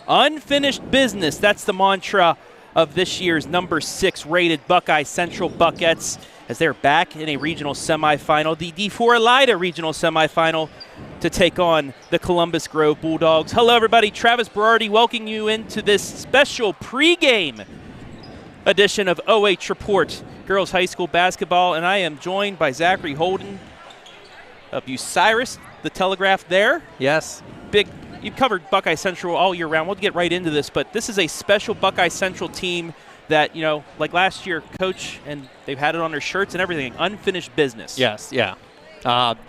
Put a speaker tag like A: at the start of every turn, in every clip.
A: Unfinished business. That's the mantra of this year's number 6 rated Buckeye Central Buckettes as they're back in a regional semifinal, the D4 Elida regional semifinal, to take on the Columbus Grove Bulldogs. Hello, everybody. Travis Berardi welcoming you into this special pregame edition of OH.REPORT Girls High School Basketball, and I am joined by Zachary Holden of Bucyrus, the Telegraph there.
B: Yes.
A: You've covered Buckeye Central all year round. We'll get right into this, but this is a special Buckeye Central team that, you know, like last year, coach, and they've had it on their shirts and everything, unfinished business.
B: Yes, yeah.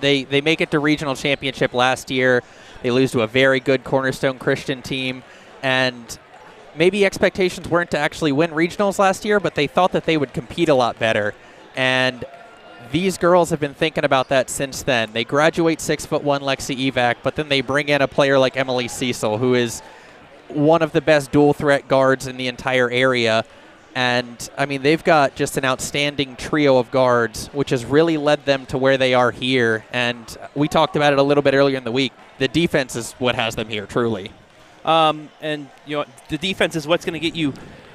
B: They make it to regional championship last year. They lose to a very good Cornerstone Christian team, and maybe expectations weren't to actually win regionals last year, but they thought that they would compete a lot better, and these girls have been thinking about that since then. They graduate 6'1" Lexi Evac, but then they bring in a player like Emily Cecil, who is one of the best dual threat guards in the entire area. And, I mean, they've got just an outstanding trio of guards, which has really led them to where they are here. And we talked about it a little bit earlier in the week. The defense is what has them here, truly.
A: And, you know, the defense is what's going to get you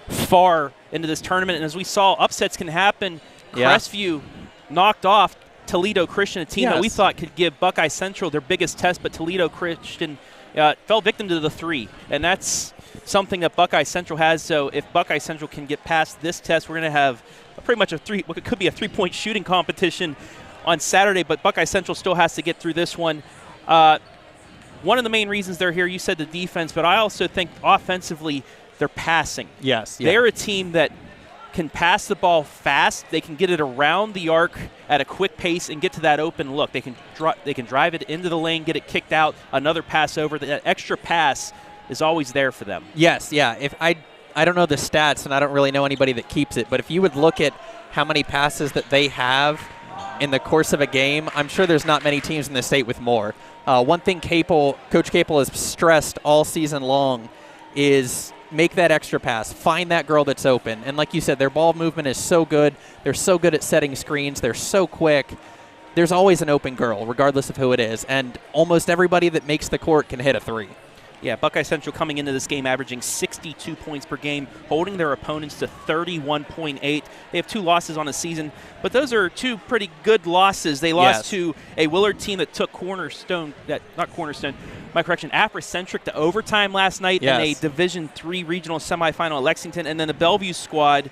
A: far into this tournament. And as we saw, upsets can happen.
B: Yeah.
A: Crestview knocked off Toledo Christian, a team that we thought could give Buckeye Central their biggest test, but Toledo Christian fell victim to the 3, and that's something that Buckeye Central has. So if Buckeye Central can get past this test, we're going to have pretty much what could be a 3-point shooting competition on Saturday, but Buckeye Central still has to get through this one. One of the main reasons they're here, you said the defense, but I also think offensively they're passing.
B: Yes. Yeah.
A: They're a team that can pass the ball fast. They can get it around the arc at a quick pace and get to that open look. They can drive it into the lane, get it kicked out, another pass over. That extra pass is always there for them.
B: Yes, yeah. If I don't know the stats, and I don't really know anybody that keeps it, but if you would look at how many passes that they have in the course of a game, I'm sure there's not many teams in the state with more. One thing Coach Capel has stressed all season long is make that extra pass. Find that girl that's open. And like you said, their ball movement is so good. They're so good at setting screens. They're so quick. There's always an open girl, regardless of who it is. And almost everybody that makes the court can hit a 3.
A: Yeah, Buckeye Central coming into this game averaging 62 points per game, holding their opponents to 31.8. They have 2 losses on the season, but those are 2 pretty good losses. They lost to a Willard team that took Afrocentric to overtime last night in a Division III regional semifinal at Lexington, and then the Bellevue squad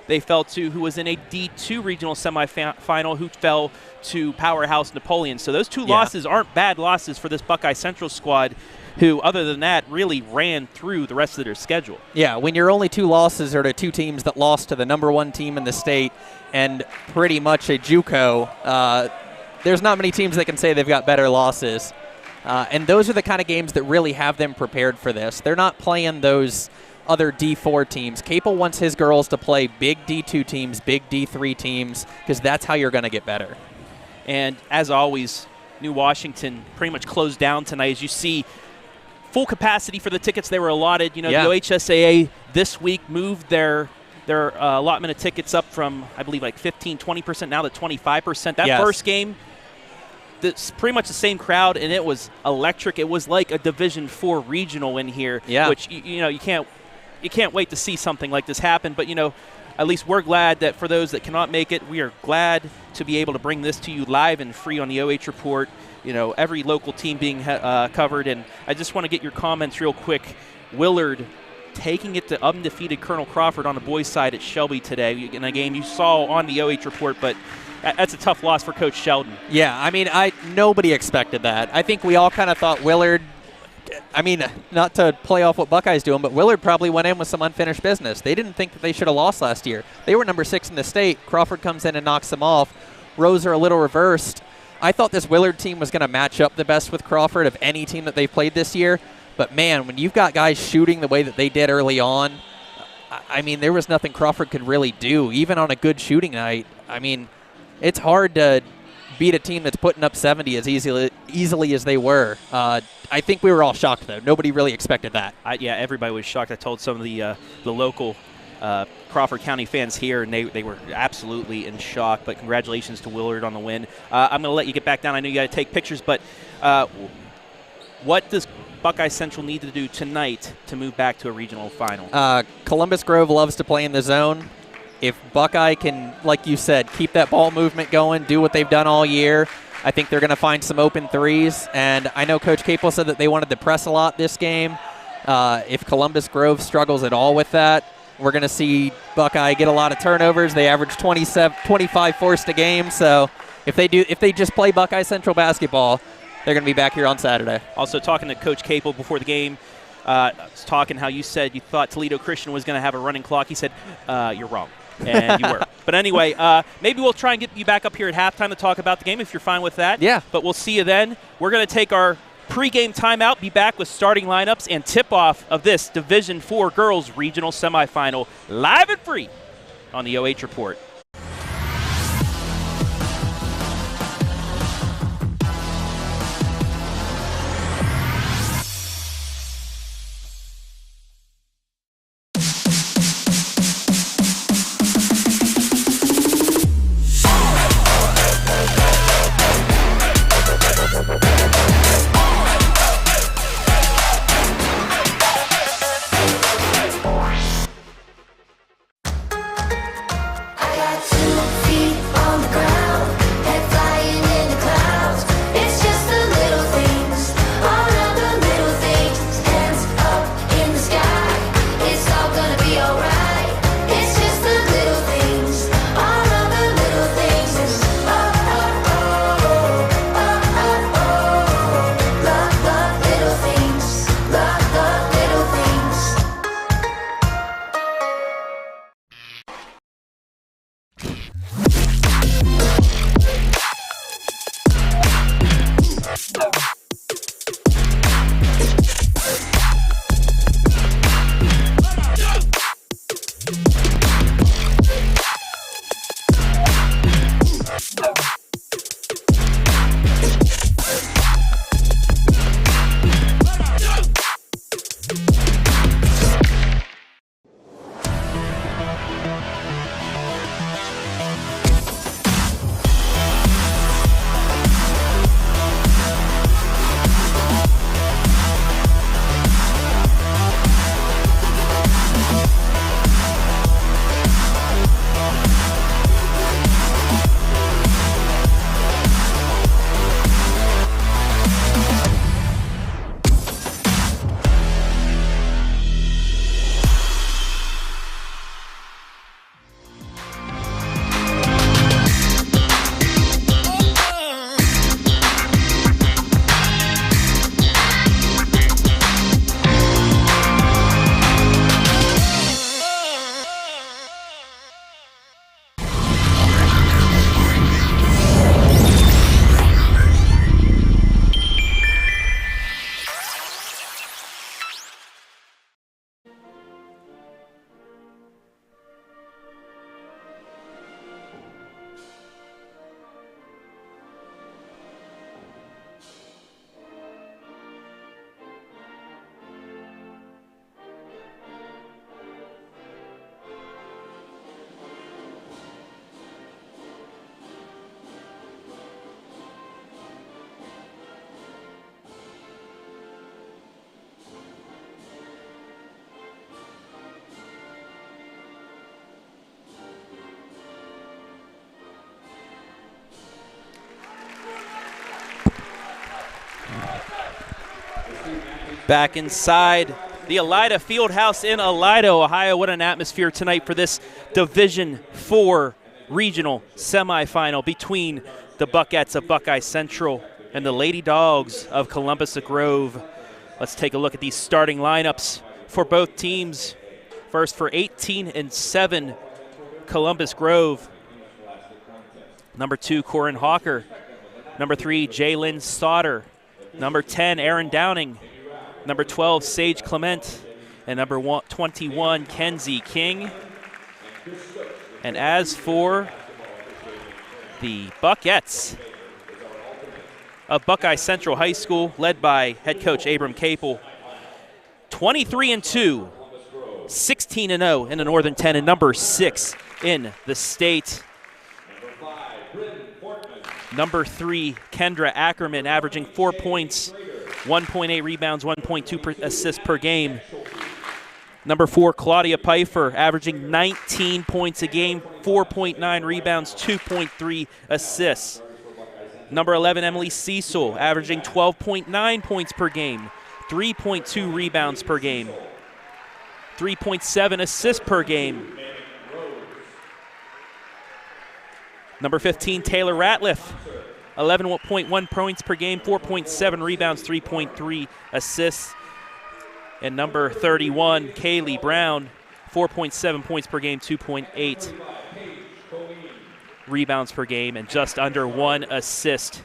A: they fell to, who was in a D2 regional semifinal, who fell to Powerhouse Napoleon. So those 2 losses aren't bad losses for this Buckeye Central squad, who, other than that, really ran through the rest of their schedule. Yeah,
B: when your only 2 losses are to 2 teams that lost to the number 1 team in the state and pretty much a JUCO, there's not many teams that can say they've got better losses. And those are the kind of games that really have them prepared for this. They're not playing those other D4 teams. Capel wants his girls to play big D2 teams, big D3 teams, because that's how you're going to get better.
A: And as always, New Washington pretty much closed down tonight. As you see, full capacity for the tickets they were allotted. You know, the OHSAA this week moved their allotment of tickets up from, I believe, like 15-20% now to 25%. That first game, it's pretty much the same crowd, and it was electric. It was like a Division IV regional in here, which you know you can't wait to see something like this happen. But you know, at least we're glad that for those that cannot make it, we are glad to be able to bring this to you live and free on the OH Report. You know, every local team being covered, and I just want to get your comments real quick. Willard taking it to undefeated Colonel Crawford on the boys' side at Shelby today in a game you saw on the OH Report, but that's a tough loss for Coach Sheldon.
B: Yeah, I mean, nobody expected that. I think we all kind of thought Willard, I mean, not to play off what Buckeye's doing, but Willard probably went in with some unfinished business. They didn't think that they should have lost last year. They were number 6 in the state. Crawford comes in and knocks them off. Rows are a little reversed. I thought this Willard team was going to match up the best with Crawford of any team that they've played this year. But, man, when you've got guys shooting the way that they did early on, I mean, there was nothing Crawford could really do, even on a good shooting night. I mean, it's hard to beat a team that's putting up 70 as easily as they were. I think we were all shocked, though. Nobody really expected that.
A: Yeah, everybody was shocked. I told some of the local Crawford County fans here, and they were absolutely in shock. But congratulations to Willard on the win. I'm going to let you get back down. I know you got to take pictures, but What does Buckeye Central need to do tonight to move back to a regional final?
B: Columbus Grove loves to play in the zone. If Buckeye can, like you said, keep that ball movement going, do what they've done all year, I think they're going to find some open threes. And I know Coach Capel said that they wanted to press a lot this game. If Columbus Grove struggles at all with that, we're going to see Buckeye get a lot of turnovers. They average 25 forced a game. So if they just play Buckeye Central basketball, they're going to be back here on Saturday.
A: Also talking to Coach Capel before the game, was talking how you said you thought Toledo Christian was going to have a running clock. He said, you're wrong. And you were. But anyway, maybe we'll try and get you back up here at halftime to talk about the game if you're fine with that.
B: Yeah.
A: But we'll see you then. We're going to take our pregame timeout, be back with starting lineups and tip-off of this Division IV Girls Regional Semifinal live and free on the OH Report. Back inside the Elida Fieldhouse in Elida, Ohio. What an atmosphere tonight for this Division IV regional semifinal between the Buckettes of Buckeye Central and the Lady Dogs of Columbus Grove. Let's take a look at these starting lineups for both teams. First for 18-7, Columbus Grove. Number 2, Corin Hawker. Number 3, Jaylyn Sauter. Number 10, Aaron Downing. Number 12, Sage Clement. And number 21, Kenzie King. And as for the Buckettes of Buckeye Central High School, led by head coach Abram Capel, 23-2, 16-0 in the Northern 10, and number 6 in the state. Number 3, Kendra Ackerman, averaging 4 points 1.8 rebounds, 1.2 assists per game. Number 4, Claudia Pfeiffer, averaging 19 points a game, 4.9 rebounds, 2.3 assists. Number 11, Emily Cecil, averaging 12.9 points per game, 3.2 rebounds per game, 3.7 assists per game. Number 15, Taylor Ratliff, 11.1 points per game, 4.7 rebounds, 3.3 assists. And number 31, Kaylee Brown, 4.7 points per game, 2.8 rebounds per game, and just under 1 assist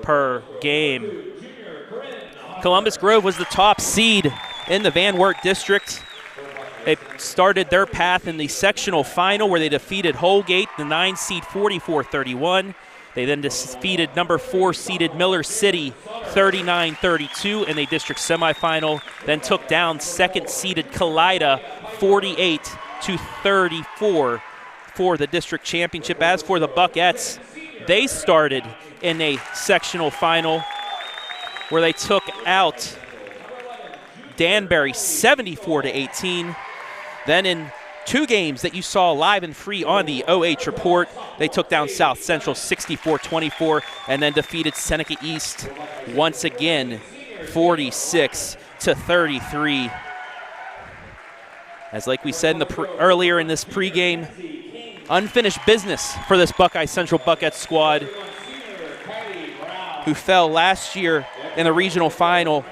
A: per game. Columbus Grove was the top seed in the Van Wert District. They started their path in the sectional final where they defeated Holgate, the 9 seed, 44-31. They then defeated number 4 seeded Miller City 39-32 in the district semifinal, then took down 2nd seeded Kalida 48-34 for the district championship. As for the Buckettes, they started in a sectional final where they took out Danbury 74-18. Then in 2 games that you saw live and free on the OH Report, they took down South Central 64-24 and then defeated Seneca East once again 46-33. As like we said earlier in this pregame, unfinished business for this Buckeye Central Buckets squad, who fell last year in the regional final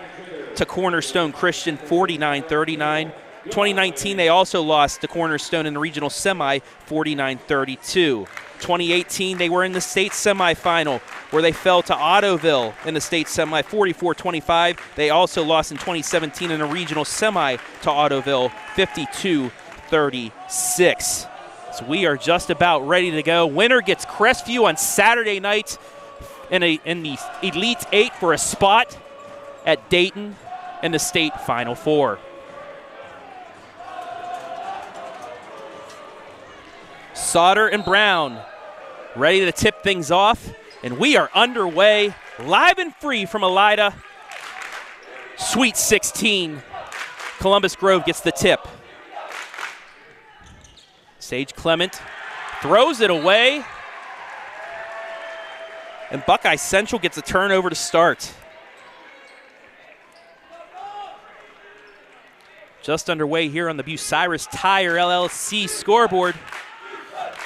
A: to Cornerstone Christian 49-39. 2019, they also lost to Cornerstone in the regional semi, 49-32. 2018, they were in the state semifinal where they fell to Ottoville in the state semi, 44-25. They also lost in 2017 in a regional semi to Ottoville, 52-36. So we are just about ready to go. Winner gets Crestview on Saturday night in the Elite 8 for a spot at Dayton in the state Final Four. Sauter and Brown ready to tip things off, and we are underway live and free from Elida. Sweet 16. Columbus Grove gets the tip. Sage Clement throws it away, and Buckeye Central gets a turnover to start. Just underway here on the Bucyrus Tire LLC scoreboard.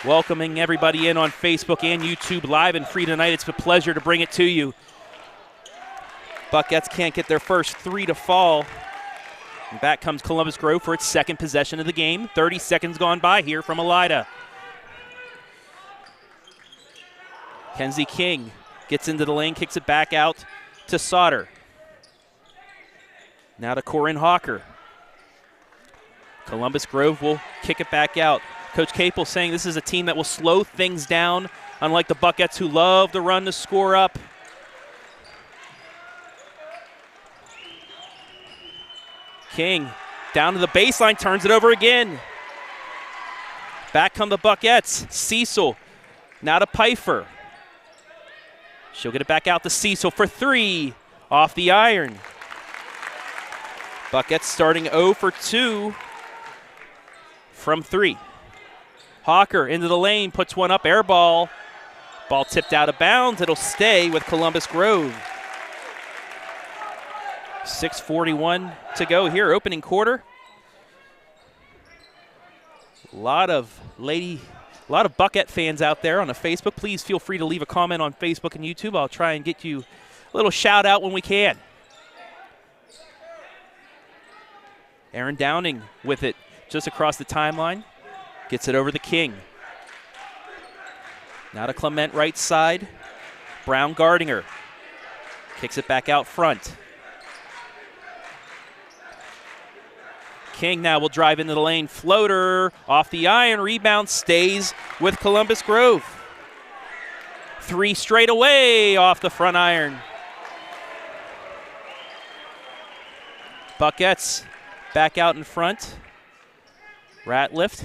A: Welcoming everybody in on Facebook and YouTube live and free tonight. It's a pleasure to bring it to you. Buckettes can't get their first 3 to fall. And back comes Columbus Grove for its second possession of the game. 30 seconds gone by here from Elida. Kenzie King gets into the lane, kicks it back out to Sauter. Now to Corinne Hawker. Columbus Grove will kick it back out. Coach Capel saying this is a team that will slow things down, unlike the Buckettes who love to run the score up. King down to the baseline, turns it over again. Back come the Buckettes. Cecil now to Pfeiffer. She'll get it back out to Cecil for 3 off the iron. Buckettes starting 0 for 2 from 3. Hawker into the lane, puts one up, air ball. Ball tipped out of bounds. It'll stay with Columbus Grove. 6:41 to go here, opening quarter. A lot of Buckette fans out there on the Facebook. Please feel free to leave a comment on Facebook and YouTube. I'll try and get you a little shout out when we can. Aaron Downing with it just across the timeline. Gets it over to King. Now to Clement right side. Brown guarding her. Kicks it back out front. King now will drive into the lane. Floater off the iron. Rebound stays with Columbus Grove. 3 straight away off the front iron. Buckettes back out in front. Ratliff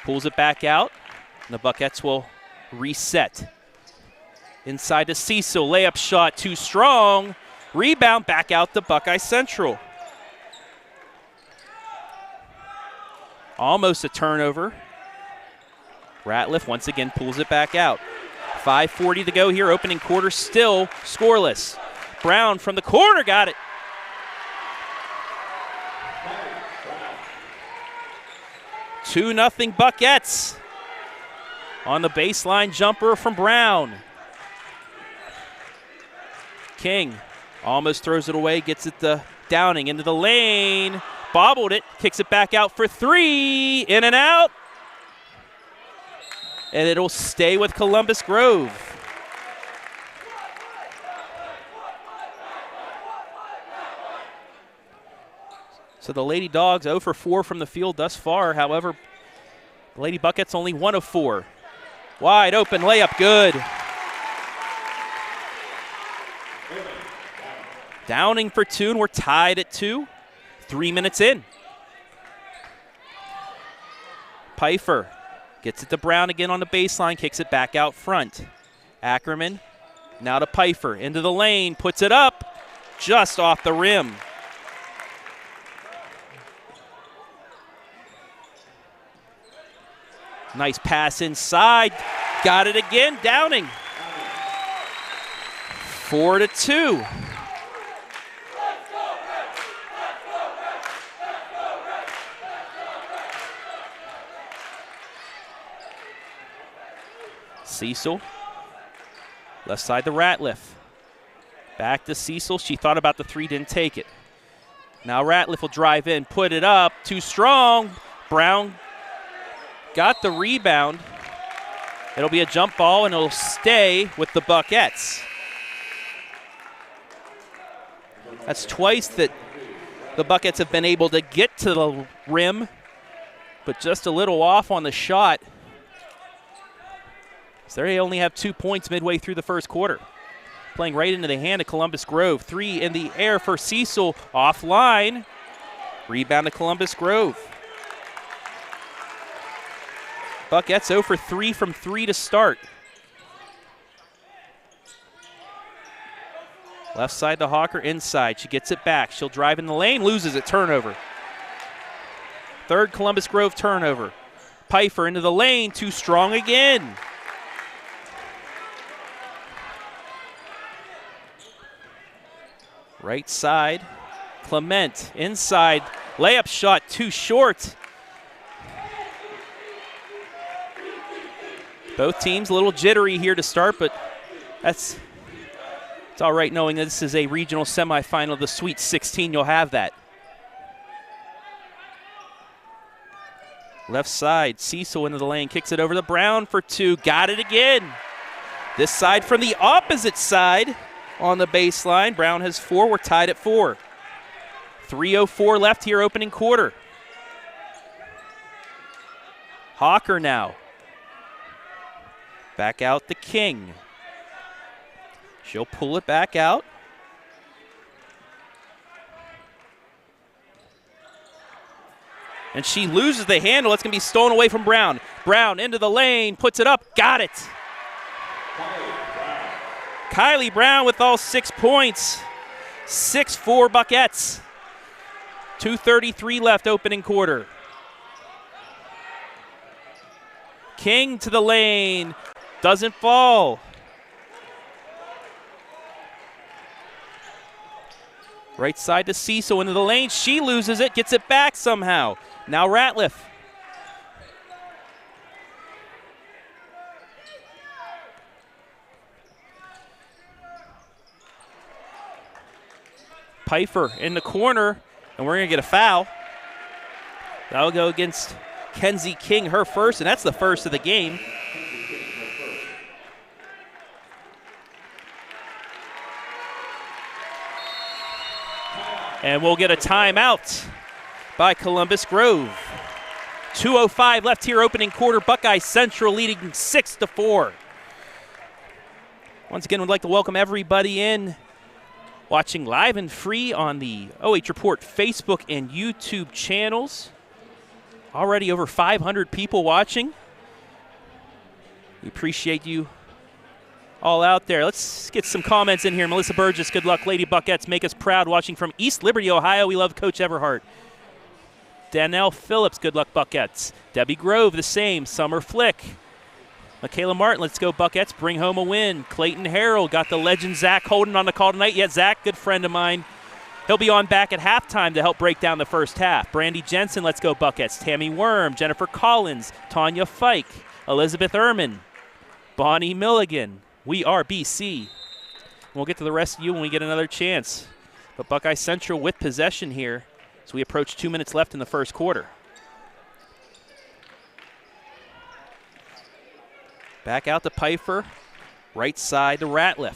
A: pulls it back out. And the Buckettes will reset. Inside to Cecil. Layup shot too strong. Rebound back out to Buckeye Central. Almost a turnover. Ratliff once again pulls it back out. 5:40 to go here, opening quarter, still scoreless. Brown from the corner, got it. Two 2-0 Buckettes on the baseline jumper from Brown. King almost throws it away, gets it to Downing into the lane, bobbled it, kicks it back out for three, in and out. And it'll stay with Columbus Grove. So the Lady Dogs 0 for 4 from the field thus far. However, the Lady Buckets only 1 of 4. Wide open layup, good. Downing for 2, and we're tied at 2. 3 minutes in. Pfeiffer gets it to Brown again on the baseline, kicks it back out front. Ackerman now to Pfeiffer, into the lane, puts it up, just off the rim. Nice pass inside, got it again, Downing. 4-2. Cecil, left side to Ratliff. Back to Cecil. She thought about the three, didn't take it. Now Ratliff will drive in, put it up, too strong. Brown got the rebound. It'll be a jump ball, and it'll stay with the Buckettes. That's twice that the Buckettes have been able to get to the rim, but just a little off on the shot. So they only have 2 points midway through the first quarter. Playing right into the hand of Columbus Grove. 3 in the air for Cecil, offline. Rebound to Columbus Grove. Buckettes 0 for 3 from 3 to start. Left side to Hawker, inside. She gets it back. She'll drive in the lane, loses it, turnover. Third Columbus Grove turnover. Pfeiffer into the lane, too strong again. Right side, Clement, inside, layup shot too short. Both teams a little jittery here to start, but it's all right knowing that this is a regional semifinal of the Sweet 16. You'll have that. Left side, Cecil into the lane, kicks it over to Brown for 2, got it again. This side from the opposite side. On the baseline, Brown has 4. We're tied at 4. 3:04 left here, opening quarter. Hawker now. Back out to King. She'll pull it back out. And she loses the handle. It's going to be stolen away from Brown. Brown into the lane, puts it up, got it. Kylie Brown with all 6 points. 6-4 Buckettes. 2:33 left, opening quarter. King to the lane. Doesn't fall. Right side to Cecil into the lane. She loses it, gets it back somehow. Now Ratliff. Pfeiffer in the corner, and we're going to get a foul. That'll go against Kenzie King, her first, and that's the first of the game. And we'll get a timeout by Columbus Grove. 2:05 left here, opening quarter. Buckeye Central leading 6-4. Once again, we'd like to welcome everybody in watching live and free on the OH Report Facebook and YouTube channels. Already over 500 people watching. We appreciate you all out there. Let's get some comments in here. Melissa Burgess, good luck, Lady Buckettes. Make us proud watching from East Liberty, Ohio. We love Coach Everhart. Danelle Phillips, good luck, Buckettes. Debbie Grove, the same. Summer Flick. Michaela Martin, let's go, Buckettes. Bring home a win. Clayton Harrell got the legend Zach Holden on the call tonight. Yeah, Zach, good friend of mine. He'll be on back at halftime to help break down the first half. Brandy Jensen, let's go, Buckettes. Tammy Worm, Jennifer Collins, Tanya Fike, Elizabeth Ehrman, Bonnie Milligan. We are BC. We'll get to the rest of you when we get another chance. But Buckeye Central with possession here as we approach 2 minutes left in the first quarter. Back out to Pfeiffer. Right side to Ratliff.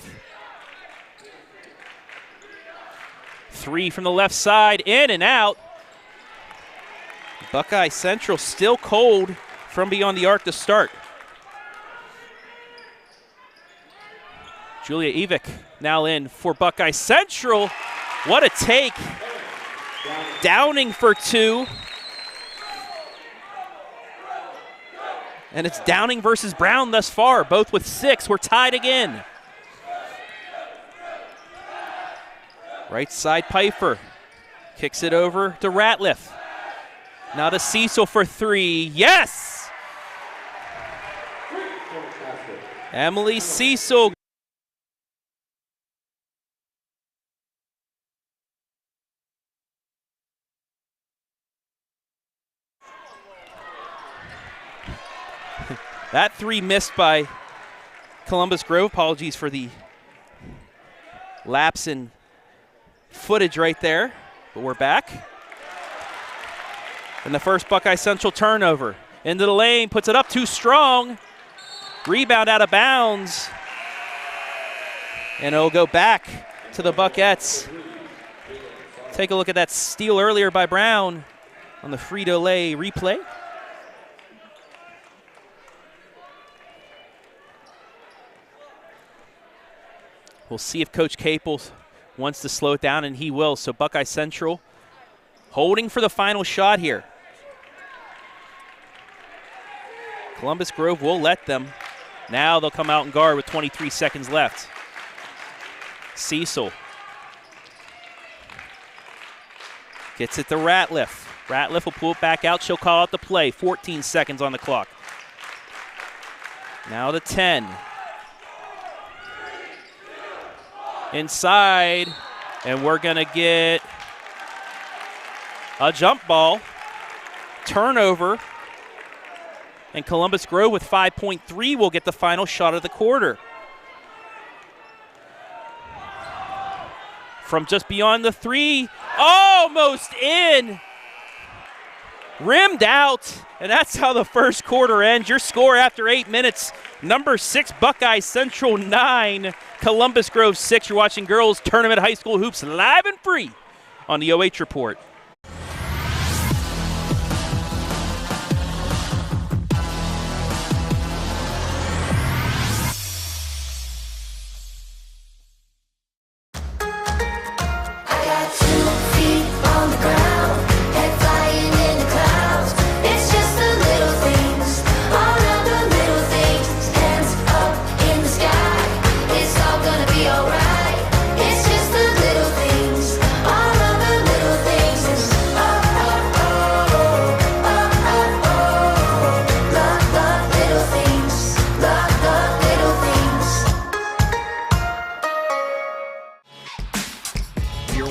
A: 3 from the left side, in and out. Buckeye Central still cold from beyond the arc to start. Julia Evick now in for Buckeye Central. What a take. Downing for 2. And it's Downing versus Brown thus far, both with 6. We're tied again. Right side Pfeiffer. Kicks it over to Ratliff. Now to Cecil for 3. Yes! Emily Cecil. That 3 missed by Columbus Grove. Apologies for the lapse in footage right there, but we're back. And the first Buckeye Central turnover. Into the lane, puts it up too strong. Rebound out of bounds. And it'll go back to the Buckettes. Take a look at that steal earlier by Brown on the Frito-Lay replay. We'll see if Coach Capel wants to slow it down, and he will. So Buckeye Central holding for the final shot here. Columbus Grove will let them. Now they'll come out and guard with 23 seconds left. Cecil gets it to Ratliff. Ratliff will pull it back out. She'll call out the play. 14 seconds on the clock. Now to 10. Inside, and we're going to get a jump ball. Turnover. And Columbus Grove with 5.3 will get the final shot of the quarter. From just beyond the 3, almost in. Rimmed out, and that's how the first quarter ends. Your score after 8 minutes, number 6 Buckeye Central 9, Columbus Grove 6. You're watching Girls Tournament High School Hoops live and free on the OH Report.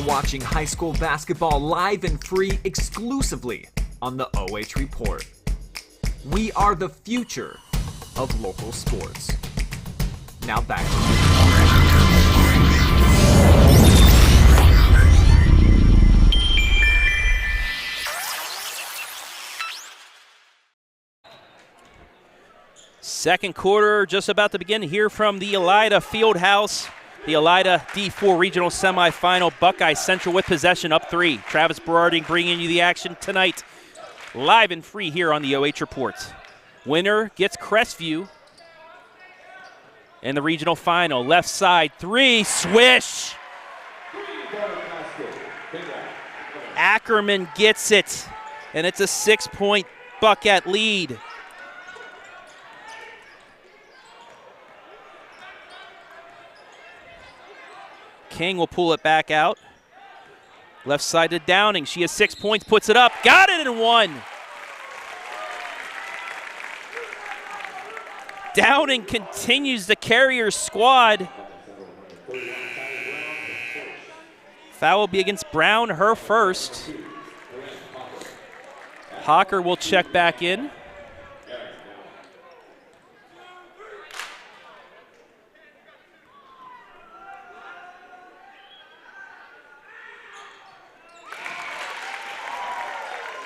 C: Watching high school basketball live and free exclusively on the OH Report. We are the future of local sports. Now back to you.
A: Second quarter just about to begin here from the Elida Fieldhouse. The Elida D4 Regional Semifinal. Buckeye Central with possession up 3. Travis Berarding bringing you the action tonight. Live and free here on the OH Report. Winner gets Crestview in the regional final. Left side 3, swish. Ackerman gets it, and it's a 6-point Buckeye lead. King will pull it back out. Left side to Downing. She has 6 points, puts it up. Got it in 1. Downing continues to carry her squad. Foul will be against Brown, her first. Hawker will check back in.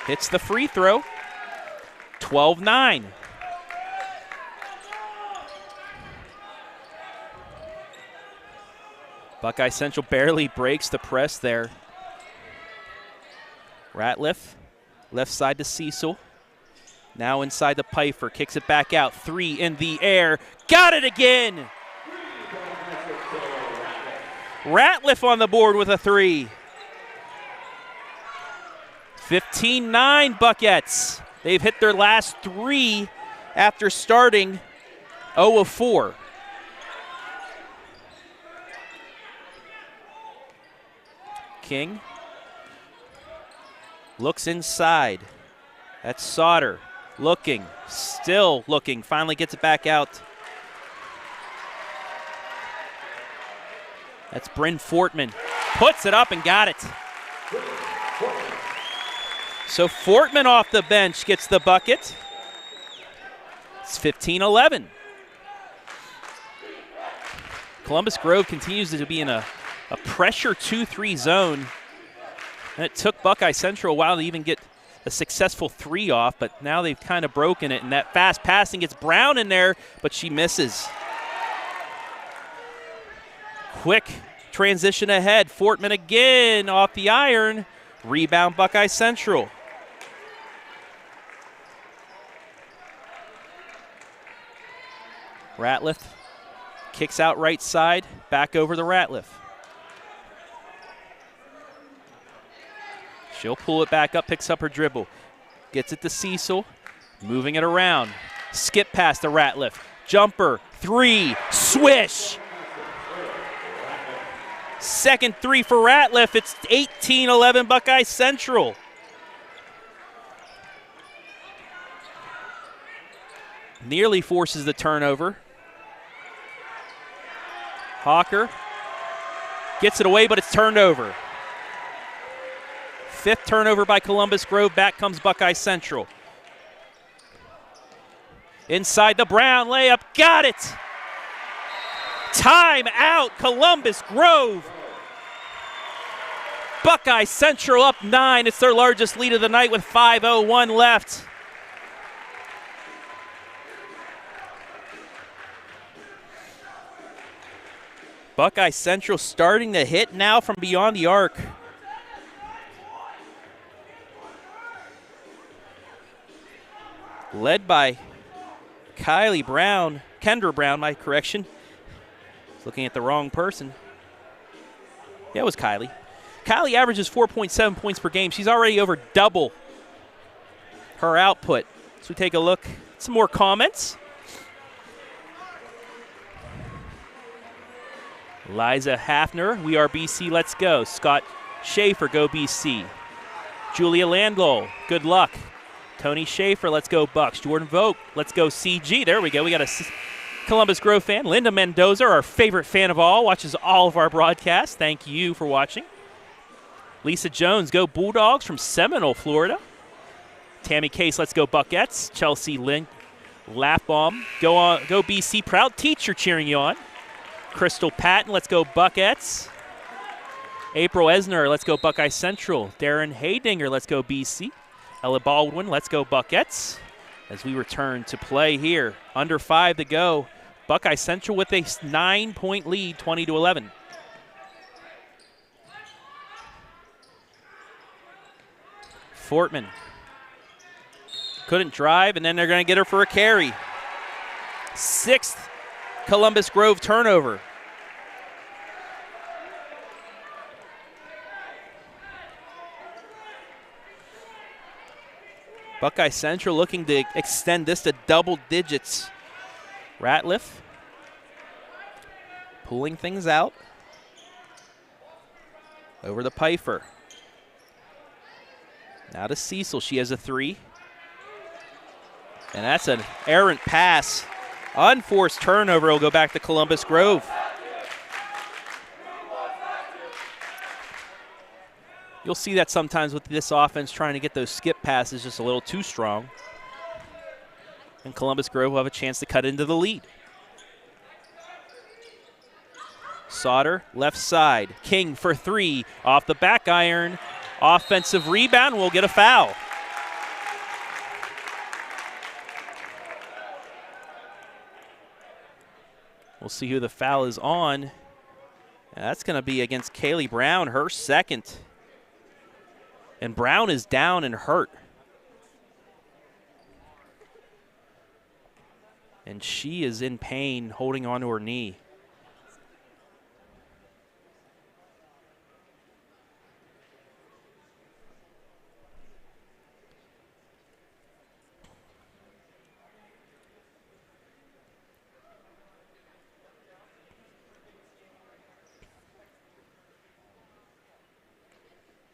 A: Hits the free throw. 12-9. Buckeye Central barely breaks the press there. Ratliff, left side to Cecil. Now inside to Pfeiffer, kicks it back out. 3 in the air. Got it again! Ratliff on the board with a 3. 15-9 Buckettes. They've hit their last 3 after starting 0 of 4. King looks inside. That's Sauter looking, still looking, finally gets it back out. That's Bryn Fortman. Puts it up and got it. So Fortman off the bench gets the bucket. It's 15-11. Columbus Grove continues to be in a pressure 2-3 zone. And it took Buckeye Central a while to even get a successful 3 off, but now they've kind of broken it. And that fast passing gets Brown in there, but she misses. Quick transition ahead. Fortman again off the iron. Rebound Buckeye Central. Ratliff kicks out right side, back over to Ratliff. She'll pull it back up, picks up her dribble. Gets it to Cecil, moving it around. Skip pass to Ratliff. Jumper, 3, swish! Second 3 for Ratliff. It's 18-11 Buckeye Central. Nearly forces the turnover. Hawker gets it away, but it's turned over. 5th turnover by Columbus Grove. Back comes Buckeye Central. Inside the Brown layup. Got it! Time out, Columbus Grove. Buckeye Central up 9. It's their largest lead of the night with 5:01 left. Buckeye Central starting to hit now from beyond the arc. Led by Kylie Brown, Kendra Brown, my correction. Looking at the wrong person. Yeah, it was Kylie. Kylie averages 4.7 points per game. She's already over double her output. So we take a look at some more comments. Liza Hafner, we are BC, let's go. Scott Schaefer, go BC. Julia Landlow, good luck. Tony Schaefer, let's go Bucks. Jordan Vogt, let's go CG. There we go. We got a Columbus Grove fan. Linda Mendoza, our favorite fan of all, watches all of our broadcasts. Thank you for watching. Lisa Jones, go Bulldogs from Seminole, Florida. Tammy Case, let's go Buckettes. Chelsea Lynn, Lapbaum, go BC. Proud teacher cheering you on. Crystal Patton, let's go Buckettes. April Esner, let's go Buckeye Central. Darren Haydinger, let's go BC. Ella Baldwin, let's go Buckettes. As we return to play here, under 5 to go. Buckeye Central with a 9-point lead, 20-11. Fortman couldn't drive, and then they're going to get her for a carry. 6th Columbus Grove turnover. Buckeye Central looking to extend this to double digits. Ratliff pulling things out. Over to Pfeiffer. Now to Cecil. She has a 3. And that's an errant pass. Unforced turnover will go back to Columbus Grove. You'll see that sometimes with this offense trying to get those skip passes just a little too strong. And Columbus Grove will have a chance to cut into the lead. Sauter, left side. King for 3. Off the back iron. Offensive rebound. Will get a foul. We'll see who the foul is on. That's going to be against Kaylee Brown, her second. And Brown is down and hurt. And she is in pain, holding on to her knee.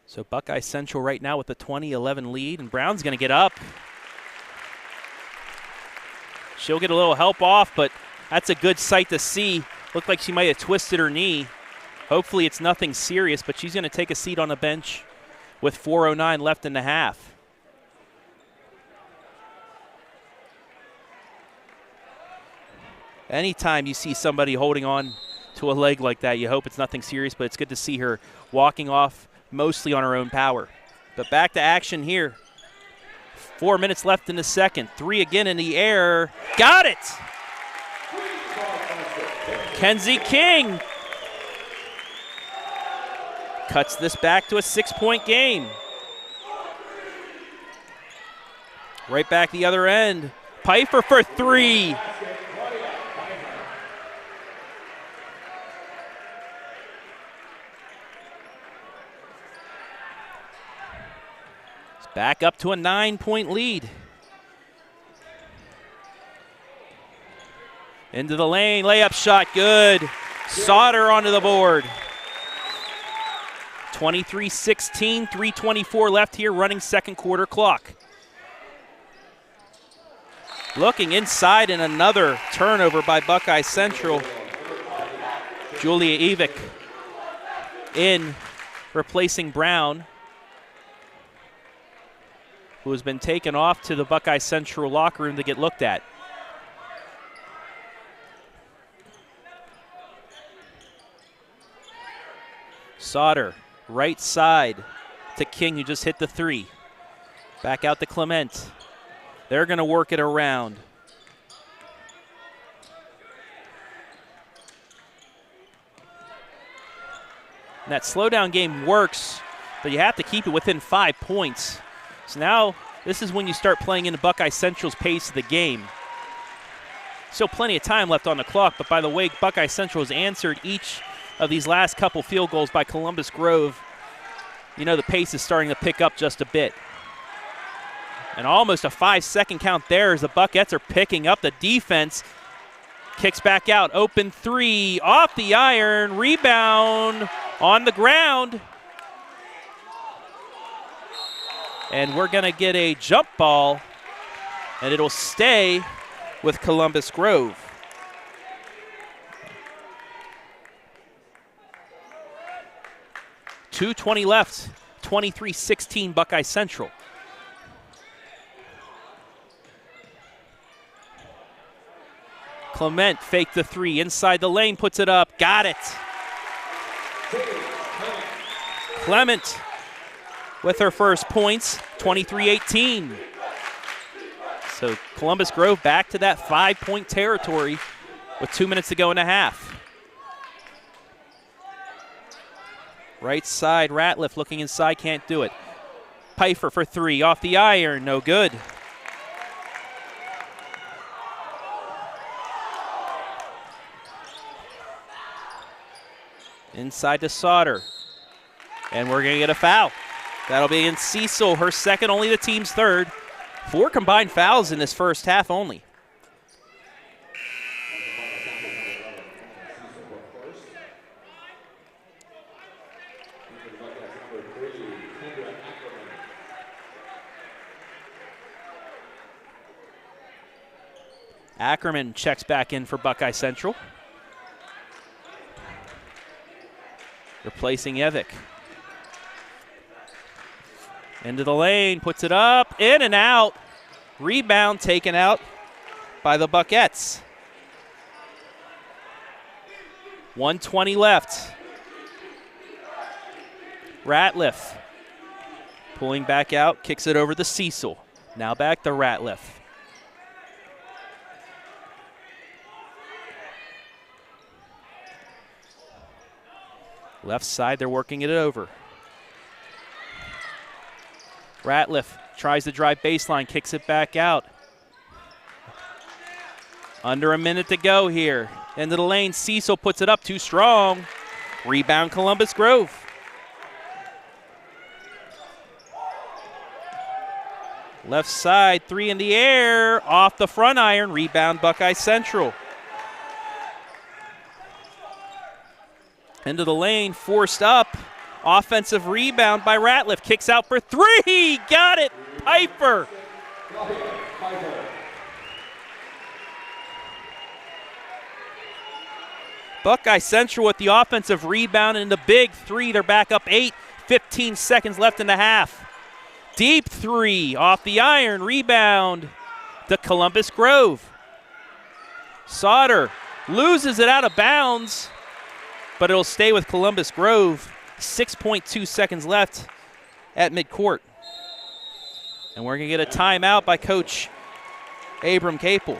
A: So Buckeye Central right now with the 20-11 lead, and Brown's going to get up. She'll get a little help off, but that's a good sight to see. Looked like she might have twisted her knee. Hopefully it's nothing serious, but she's going to take a seat on the bench with 4:09 left in the half. Anytime you see somebody holding on to a leg like that, you hope it's nothing serious, but it's good to see her walking off mostly on her own power. But back to action here. 4 minutes left in the second. 3 again in the air. Got it! Kenzie King cuts this back to a 6-point game. Right back the other end. Pfeiffer for 3. Back up to a 9-point lead. Into the lane, layup shot, good. Sauter onto the board. 23-16, 3:24 left here, running second quarter clock. Looking inside, and another turnover by Buckeye Central. Julia Evick in, replacing Brown, who has been taken off to the Buckeye Central locker room to get looked at. Sauter, right side to King, who just hit the 3. Back out to Clement. They're going to work it around. And that slowdown game works, but you have to keep it within 5 points. So now this is when you start playing into Buckeye Central's pace of the game. Still plenty of time left on the clock, but by the way Buckeye Central has answered each of these last couple field goals by Columbus Grove, you know the pace is starting to pick up just a bit. And almost a 5-second count there as the Buckettes are picking up the defense. Kicks back out, open 3, off the iron, rebound on the ground. And we're going to get a jump ball, and it'll stay with Columbus Grove. .220 left, 23-16 Buckeye Central. Clement faked the 3, inside the lane, puts it up, got it. Clement with her first points, 23-18. So Columbus Grove back to that 5-point territory with 2 minutes to go in the half. Right side, Ratliff looking inside, can't do it. Pfeiffer for 3, off the iron, no good. Inside to Sauter. And we're going to get a foul. That'll be in Cecil, her second, only the team's third. 4 combined fouls in this first half only. Ackerman checks back in for Buckeye Central. Replacing Evick. Into the lane, puts it up, in and out. Rebound taken out by the Buckettes. 1:20 left. Ratliff pulling back out, kicks it over to Cecil. Now back to Ratliff. Left side, they're working it over. Ratliff tries to drive baseline, kicks it back out. Under a minute to go here. Into the lane, Cecil puts it up too strong. Rebound Columbus Grove. Left side, three in the air, off the front iron, rebound Buckeye Central. Into the lane, forced up. Offensive rebound by Ratliff. Kicks out for three. Got it. Piper. Buckeye Central with the offensive rebound and the big three. They're back up 8. 15 seconds left in the half. Deep three off the iron. Rebound to Columbus Grove. Sauter loses it out of bounds, but it'll stay with Columbus Grove. 6.2 seconds left at midcourt. And we're going to get a timeout by Coach Abram Capel.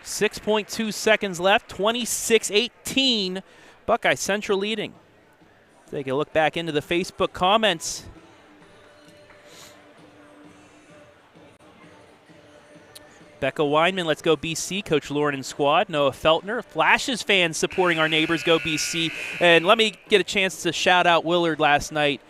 A: 6.2 seconds left, 26-18, Buckeye Central leading. Take a look back into the Facebook comments. Becca Weinman, let's go BC. Coach Lauren and squad. Noah Feltner, Flashes fans supporting our neighbors, go BC. And let me get a chance to shout out Willard last night.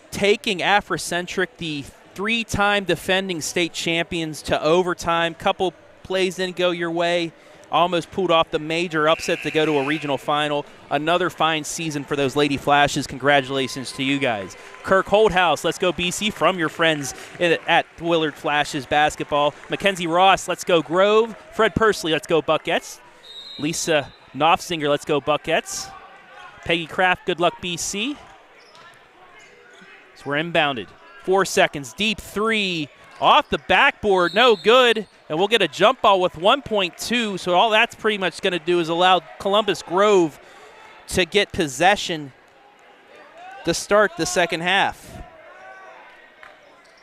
A: Taking Afrocentric, the 3-time defending state champions, to overtime. Couple plays didn't go your way. Almost pulled off the major upset to go to a regional final. Another fine season for those Lady Flashes. Congratulations to you guys. Kirk Holdhouse, let's go BC, from your friends at Willard Flashes basketball. Mackenzie Ross, let's go Grove. Fred Pursley, let's go Buckettes. Lisa Knopfsinger, let's go Buckettes. Peggy Kraft, good luck BC. So we're inbounded. 4 seconds, deep three. Off the backboard, no good. And we'll get a jump ball with 1.2. So all that's pretty much going to do is allow Columbus Grove to get possession to start the second half.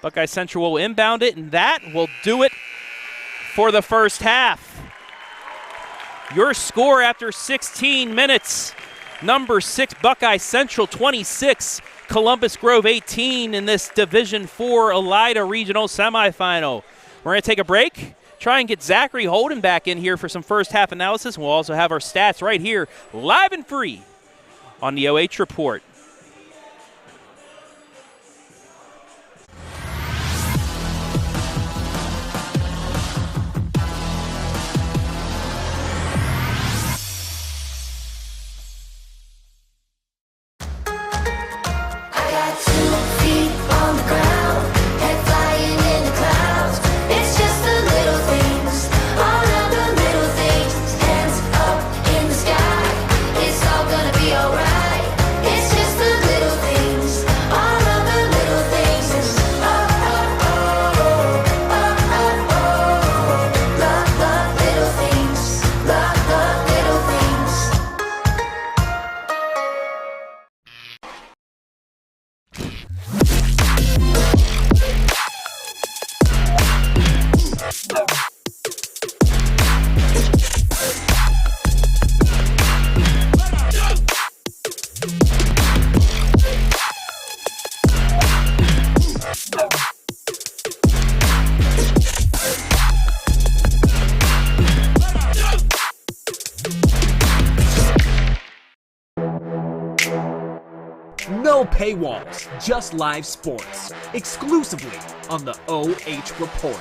A: Buckeye Central will inbound it, and that will do it for the first half. Your score after 16 minutes. Number 6, Buckeye Central 26. Columbus Grove 18 in this Division IV Elida Regional Semifinal. We're going to take a break, try and get Zachary Holden back in here for some first half analysis. We'll also have our stats right here, live and free on the OH Report.
C: No paywalls, just live sports, exclusively on the OH Report.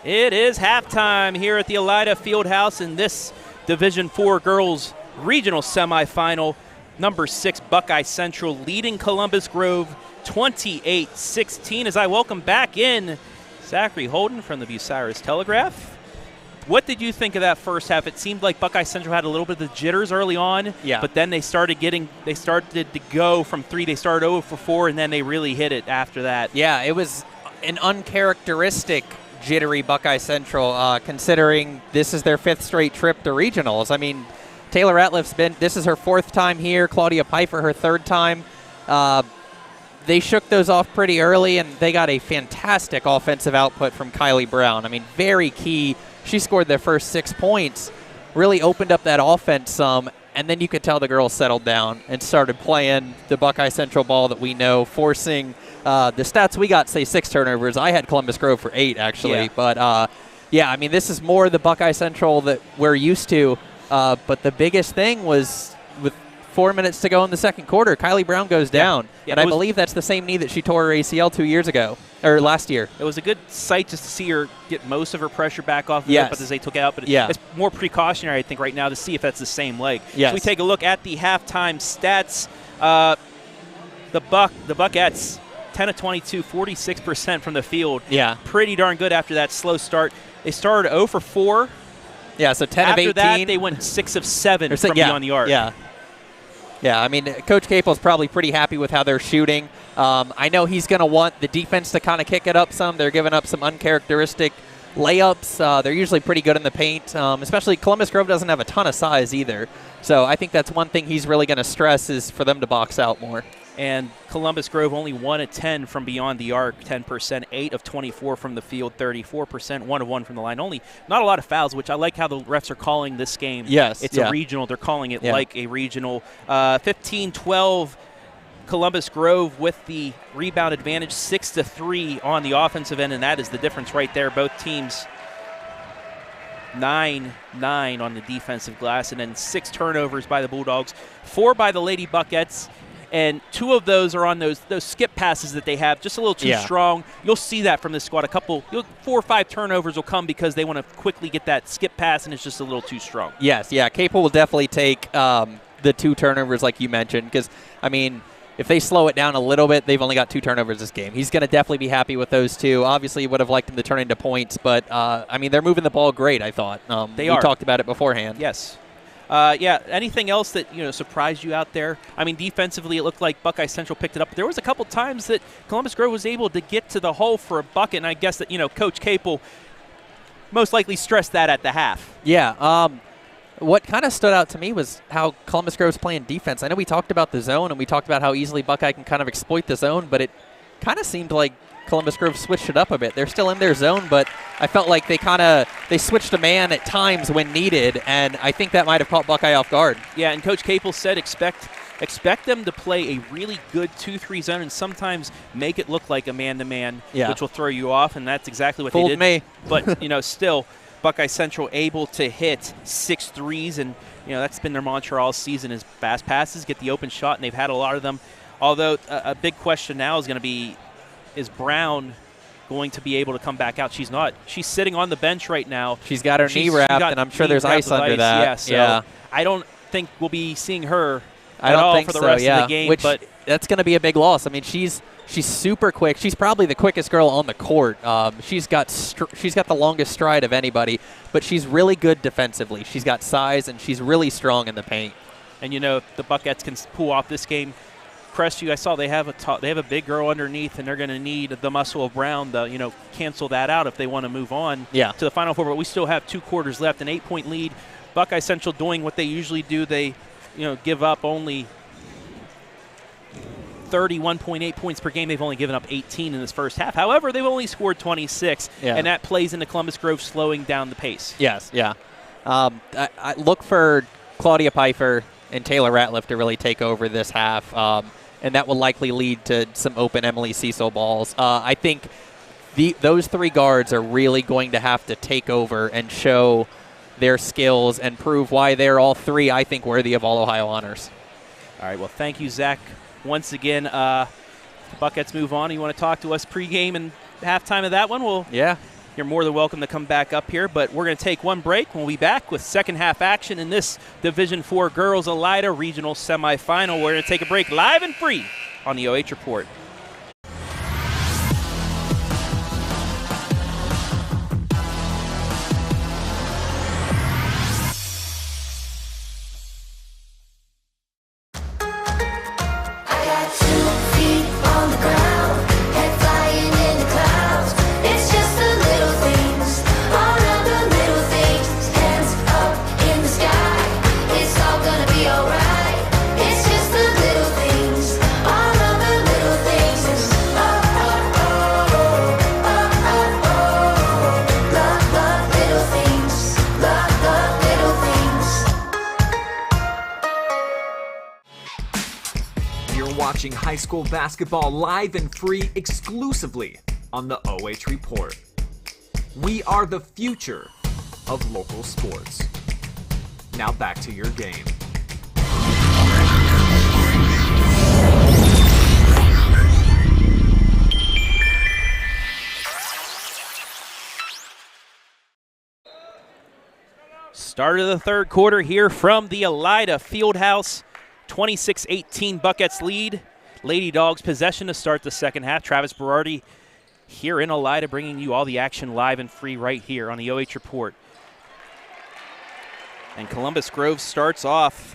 A: It is halftime here at the Elida Fieldhouse in this Division IV Girls Regional Semifinal. Number 6 Buckeye Central leading Columbus Grove 28-16. As I welcome back in Zachary Holden from the Bucyrus Telegraph. What did you think of that first half? It seemed like Buckeye Central had a little bit of the jitters early on, but then they started to go from 3. They started 0 for 4, and then they really hit it after that.
B: Yeah, it was an uncharacteristic jittery Buckeye Central, considering this is their 5th straight trip to regionals. I mean, Taylor Ratliff's this is her 4th time here. Claudia Pfeiffer, her 3rd time. They shook those off pretty early, and they got a fantastic offensive output from Kylie Brown. I mean, very key. She scored their first 6 points, really opened up that offense some, and then you could tell the girls settled down and started playing the Buckeye Central ball that we know, forcing the stats we got say 6 turnovers. I had Columbus Grove for 8, actually. Yeah. But, yeah, I mean, this is more the Buckeye Central that we're used to. But the biggest thing was with 4 minutes to go in the second quarter, Kylie Brown goes down. Yeah, and I believe that's the same knee that she tore her ACL 2 years ago, or last year.
A: It was a good sight just to see her get most of her pressure back off of it, but as they took out. But it's more precautionary, I think, right now to see if that's the same leg.
B: Yes.
A: So we take a look at the halftime stats. The Buckettes, 10 of 22, 46% from the field.
B: Yeah.
A: Pretty darn good after that slow start. They started 0 for 4.
B: Yeah, so 10 of 18.
A: After that, they went 6 of 7 from beyond the arc.
B: Yeah, I mean, Coach Capel's probably pretty happy with how they're shooting. I know he's going to want the defense to kind of kick it up some. They're giving up some uncharacteristic layups. They're usually pretty good in the paint, especially Columbus Grove doesn't have a ton of size either. So I think that's one thing he's really going to stress is for them to box out more.
A: And Columbus Grove only 1 of 10 from beyond the arc, 10%, 8 of 24 from the field, 34%, 1 of 1 from the line. Not a lot of fouls, which I like how the refs are calling this game.
B: Yes.
A: It's a regional. They're calling it like a regional. 15-12 Columbus Grove with the rebound advantage, 6-3 on the offensive end, and that is the difference right there. Both teams 9-9 on the defensive glass, and then 6 turnovers by the Bulldogs, 4 by the Lady Buckettes. And 2 of those are on those skip passes that they have, just a little too strong. You'll see that from this squad. 4 or 5 turnovers will come because they want to quickly get that skip pass, and it's just a little too strong.
B: Yes, Capel will definitely take the 2 turnovers like you mentioned because, I mean, if they slow it down a little bit, they've only got 2 turnovers this game. He's going to definitely be happy with those 2. Obviously, he would have liked them to turn into points, but, I mean, they're moving the ball great, I thought. We talked about it beforehand.
A: Yes. Anything else that surprised you out there? I mean, defensively, it looked like Buckeye Central picked it up. But there was a couple times that Columbus Grove was able to get to the hole for a bucket, and I guess that Coach Capel most likely stressed that at the half.
B: Yeah. What kind of stood out to me was how Columbus Grove's playing defense. I know we talked about the zone, and we talked about how easily Buckeye can kind of exploit the zone, but it kind of seemed like Columbus Grove switched it up a bit. They're still in their zone, but I felt like they switched a man at times when needed, and I think that might have caught Buckeye off guard.
A: Yeah, and Coach Capel said expect them to play a really good 2-3 zone and sometimes make it look like a man-to-man, which will throw you off, and that's exactly what they did.
B: Me.
A: But, still, Buckeye Central able to hit 6 threes, and, that's been their mantra all season is fast passes, get the open shot, and they've had a lot of them. Although a big question now is going to be, is Brown going to be able to come back out? She's not. She's sitting on the bench right now.
B: She's got her knee wrapped, and I'm sure there's ice under that.
A: Yeah, so I don't think we'll be seeing her at all for the rest of the game.
B: But that's going to be a big loss. I mean, she's super quick. She's probably the quickest girl on the court. She's got the longest stride of anybody, but she's really good defensively. She's got size, and she's really strong in the paint.
A: And if the Buckettes can pull off this game, Crestview, I saw they have a big girl underneath, and they're going to need the muscle of Brown to cancel that out if they want to move on to the Final Four. But we still have 2 quarters left, an 8-point lead. Buckeye Central doing what they usually do. They give up only 31.8 points per game. They've only given up 18 in this first half. However, they've only scored 26, and that plays into Columbus Grove slowing down the pace.
B: Yes, yeah. I look for Claudia Pfeiffer and Taylor Ratliff to really take over this half, and that will likely lead to some open Emily Cecil balls. I think those 3 guards are really going to have to take over and show their skills and prove why they're all 3, I think, worthy of All-Ohio honors.
A: All right, well, thank you, Zach. Once again, the Buckettes move on. You want to talk to us pregame and halftime of that one?
B: Yeah.
A: you're more than welcome to come back up here. But we're going to take one break. We'll be back with second half action in this Division IV Girls Elida Regional Semifinal. We're going to take a break live and free on the OH Report.
C: Watching high school basketball live and free exclusively on the OH Report. We are the future of local sports. Now back to your game.
A: Start of the third quarter here from the Elida Fieldhouse. 26-18 Buckeyes lead. Lady Dogs possession to start the second half. Travis Berardi here in Elida bringing you all the action live and free right here on the OH Report. And Columbus Grove starts off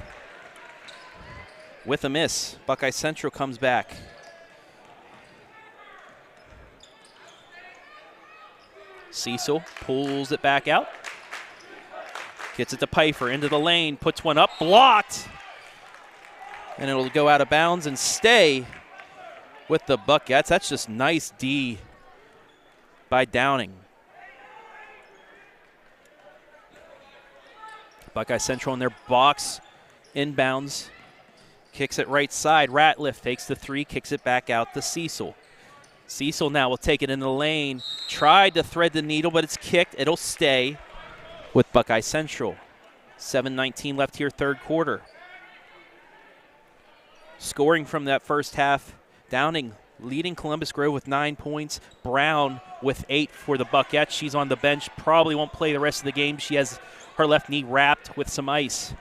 A: with a miss. Buckeye Central comes back. Cecil pulls it back out. Gets it to Pfeiffer into the lane, puts one up, blocked. And it'll go out of bounds and stay with the Buckeyes. That's just nice D by Downing. Buckeye Central in their box, inbounds, kicks it right side. Ratliff takes the three, kicks it back out to Cecil. Cecil now will take it in the lane. Tried to thread the needle, but it's kicked. It'll stay with Buckeye Central. 7:19 left here, third quarter. Scoring from that first half, Downing leading Columbus Grove with 9 points. Brown with 8 for the Buckettes. She's on the bench, probably won't play the rest of the game. She has her left knee wrapped with some ice.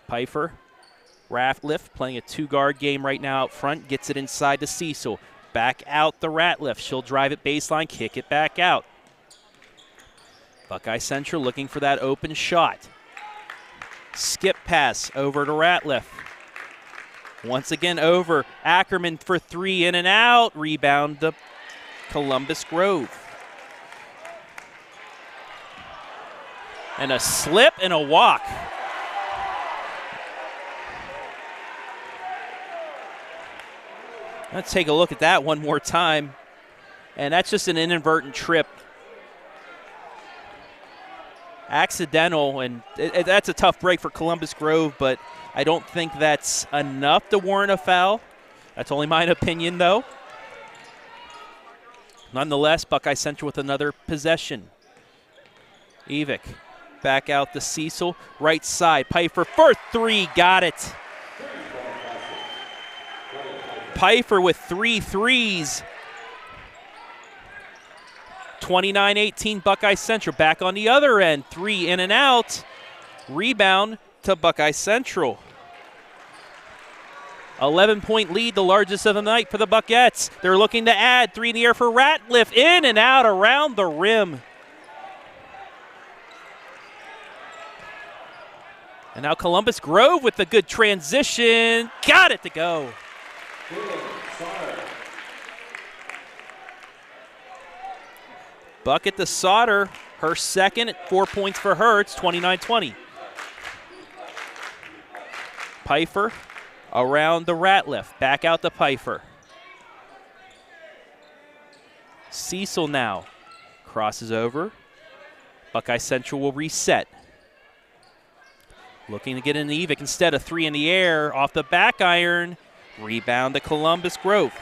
A: Pfeiffer, Ratliff playing a two-guard game right now out front, gets it inside to Cecil. Back out the Ratliff. She'll drive it baseline, kick it back out. Buckeye Central looking for that open shot. Skip pass over to Ratliff. Once again over. Ackerman for three, in and out. Rebound to Columbus Grove. And a slip and a walk. Let's take a look at that one more time. And that's just an inadvertent trip. Accidental, and that's a tough break for Columbus Grove, but I don't think that's enough to warrant a foul. That's only my opinion, though. Nonetheless, Buckeye Central with another possession. Evick back out to Cecil, right side. Pfeiffer for three, got it. Pfeiffer with 3 threes. 29-18 Buckeye Central. Back on the other end. 3 in and out. Rebound to Buckeye Central. 11-point lead, the largest of the night for the Buckettes. They're looking to add. 3 in the air for Ratliff. In and out around the rim. And now Columbus Grove with a good transition. Got it to go. Bucket to Sauter, her second at 4 points for her. It's 29-20. Pfeiffer around the Ratliff. Back out to Pfeiffer. Cecil now crosses over. Buckeye Central will reset. Looking to get an Evick instead of 3 in the air. Off the back iron. Rebound to Columbus Grove.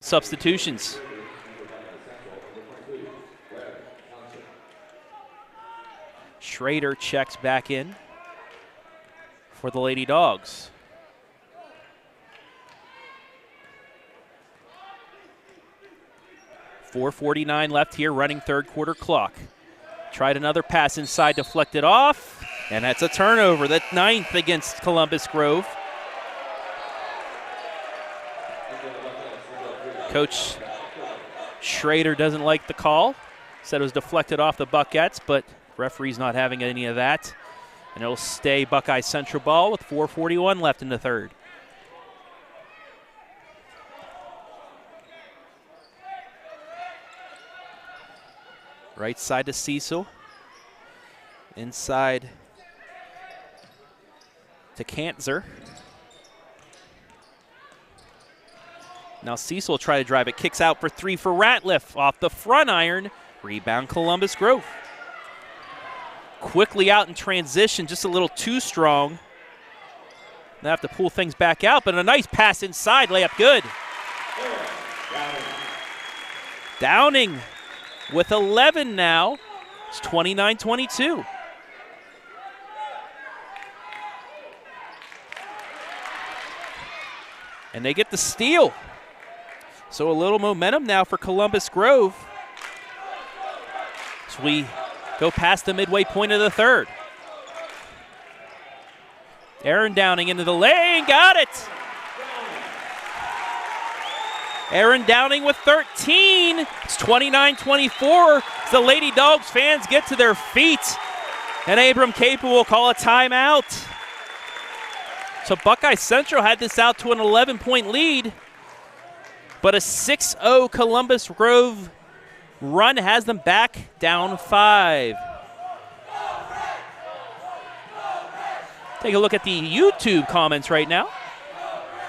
A: Substitutions. Schrader checks back in for the Lady Dogs. .449 left here, running third quarter clock. Tried another pass inside, deflected off, and that's a turnover. The 9th against Columbus Grove. Coach Schrader doesn't like the call. Said it was deflected off the Buckettes, but referee's not having any of that. And it'll stay Buckeye Central ball with 4:41 left in the third. Right side to Cecil. Inside to Kantzer. Now Cecil will try to drive it. Kicks out for three for Ratliff. Off the front iron. Rebound Columbus Grove. Quickly out in transition. Just a little too strong. They have to pull things back out, but a nice pass inside. Layup good. Downing with 11 now. It's 29-22. And they get the steal. So a little momentum now for Columbus Grove as we go past the midway point of the third. Aaron Downing into the lane, got it. Aaron Downing with 13. It's 29-24. The Lady Dogs fans get to their feet. And Abram Capel will call a timeout. So Buckeye Central had this out to an 11-point lead. But a 6-0 Columbus Grove run has them back down 5. Take a look at the YouTube comments right now.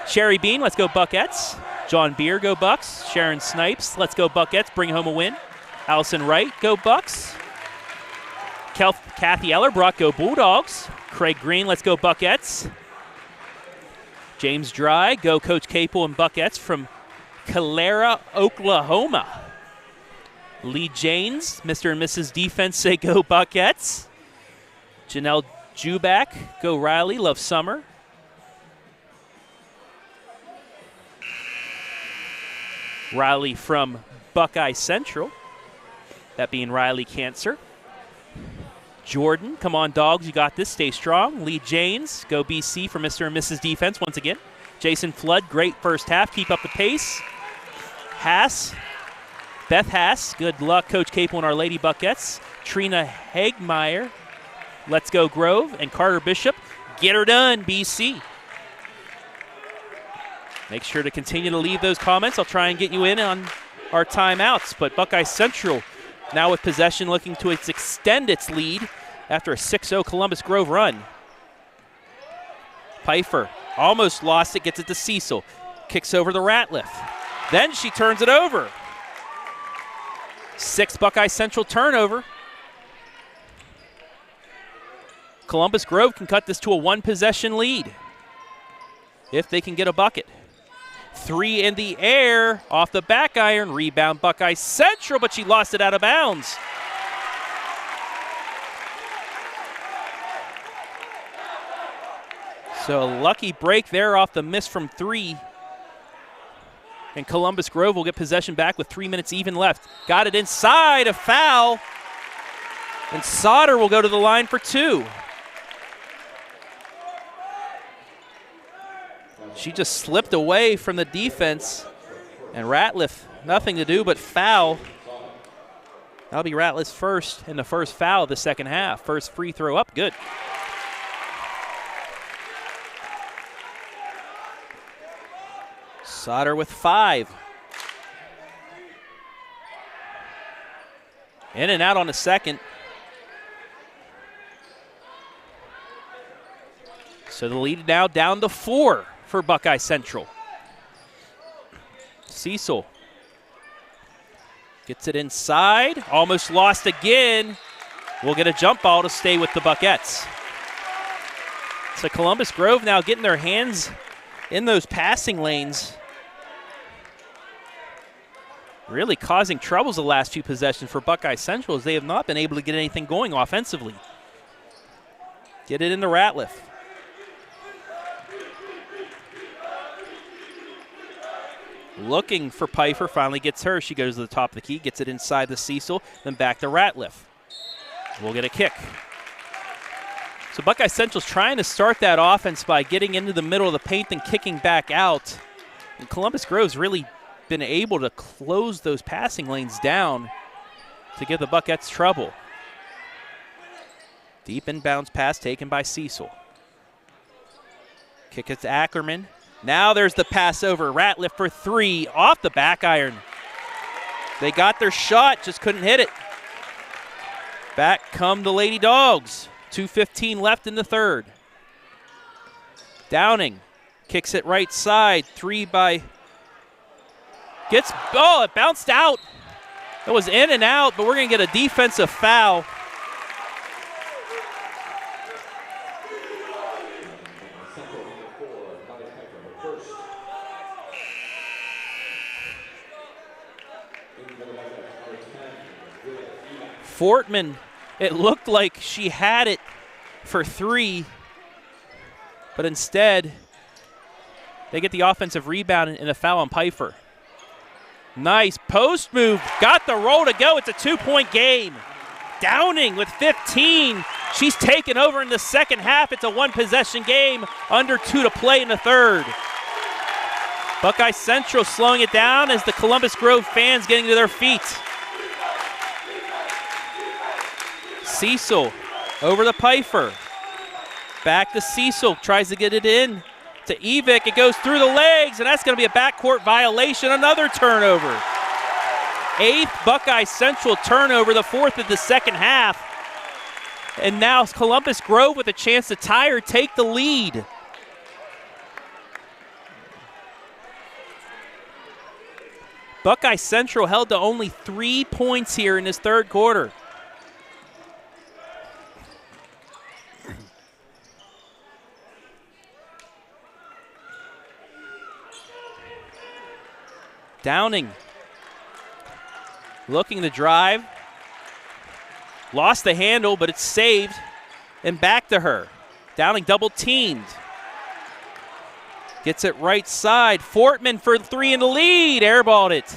A: Sherry Bean, let's go Buckettes. John Beer, go Bucks. Sharon Snipes, let's go Buckettes, bring home a win. Allison Wright, go Bucks. Kathy Ellerbrock, go Bulldogs. Craig Green, let's go Buckettes. James Dry, go Coach Capel and Buckettes from Calera, Oklahoma. Lee Janes, Mr. and Mrs. Defense, say go Buckettes. Janelle Juback, go Riley, love summer. Riley from Buckeye Central, that being Riley Cancer. Jordan, come on Dogs, you got this, stay strong. Lee Janes, go BC for Mr. and Mrs. Defense once again. Jason Flood, great first half, keep up the pace. Haas, Beth Haas, good luck Coach Capel and our Lady Buckettes. Trina Hagmeyer, let's go Grove. And Carter Bishop, get her done BC. Make sure to continue to leave those comments. I'll try and get you in on our timeouts. But Buckeye Central now with possession looking to extend its lead after a 6-0 Columbus Grove run. Pfeiffer almost lost it, gets it to Cecil. Kicks over the Ratliff. Then she turns it over. 6th Buckeye Central turnover. Columbus Grove can cut this to a 1-possession lead if they can get a bucket. 3 in the air, off the back iron, rebound Buckeye Central, but she lost it out of bounds. So a lucky break there off the miss from 3. And Columbus Grove will get possession back with 3 minutes even left. Got it inside, a foul. And Sauter will go to the line for 2. She just slipped away from the defense, and Ratliff, nothing to do but foul. That'll be Ratliff's first and the first foul of the second half. First free throw up, good. Sauter with 5. In and out on the second. So the lead now down to 4. For Buckeye Central. Cecil gets it inside, almost lost again. We'll get a jump ball to stay with the Buckettes. So Columbus Grove now getting their hands in those passing lanes. really causing troubles the last few possessions for Buckeye Central as they have not been able to get anything going offensively. Get it into Ratliff. Looking for Pfeiffer, finally gets her. She goes to the top of the key, gets it inside the Cecil, then back to Ratliff. We'll get a kick. So Buckeye Central's trying to start that offense by getting into the middle of the paint and kicking back out. And Columbus Grove's really been able to close those passing lanes down to give the Buckettes trouble. Deep inbounds pass taken by Cecil. Kick it to Ackerman. Now there's the pass over. Ratliff for three off the back iron. They got their shot, just couldn't hit it. Back come the Lady Dogs. 2:15 left in the third. Downing kicks it right side. Three by it bounced out. It was in and out, but we're going to get a defensive foul. Fortman, it looked like she had it for three, but instead they get the offensive rebound and a foul on Pfeiffer. Nice post move, got the roll to go. It's a 2-point game. Downing with 15. She's taken over in the second half. It's a one-possession game, under 2 to play in the third. Buckeye Central slowing it down as the Columbus Grove fans getting to their feet. Cecil over to Pfeiffer. Back to Cecil, tries to get it in to Evick. It goes through the legs, and that's going to be a backcourt violation. Another turnover. 8th Buckeye Central turnover, the 4th of the second half. And now Columbus Grove with a chance to tie or take the lead. Buckeye Central held to only 3 points here in this third quarter. Downing looking to drive. Lost the handle, but it's saved. And back to her. Downing double teamed. Gets it right side. Fortman for three in the lead. Airballed it.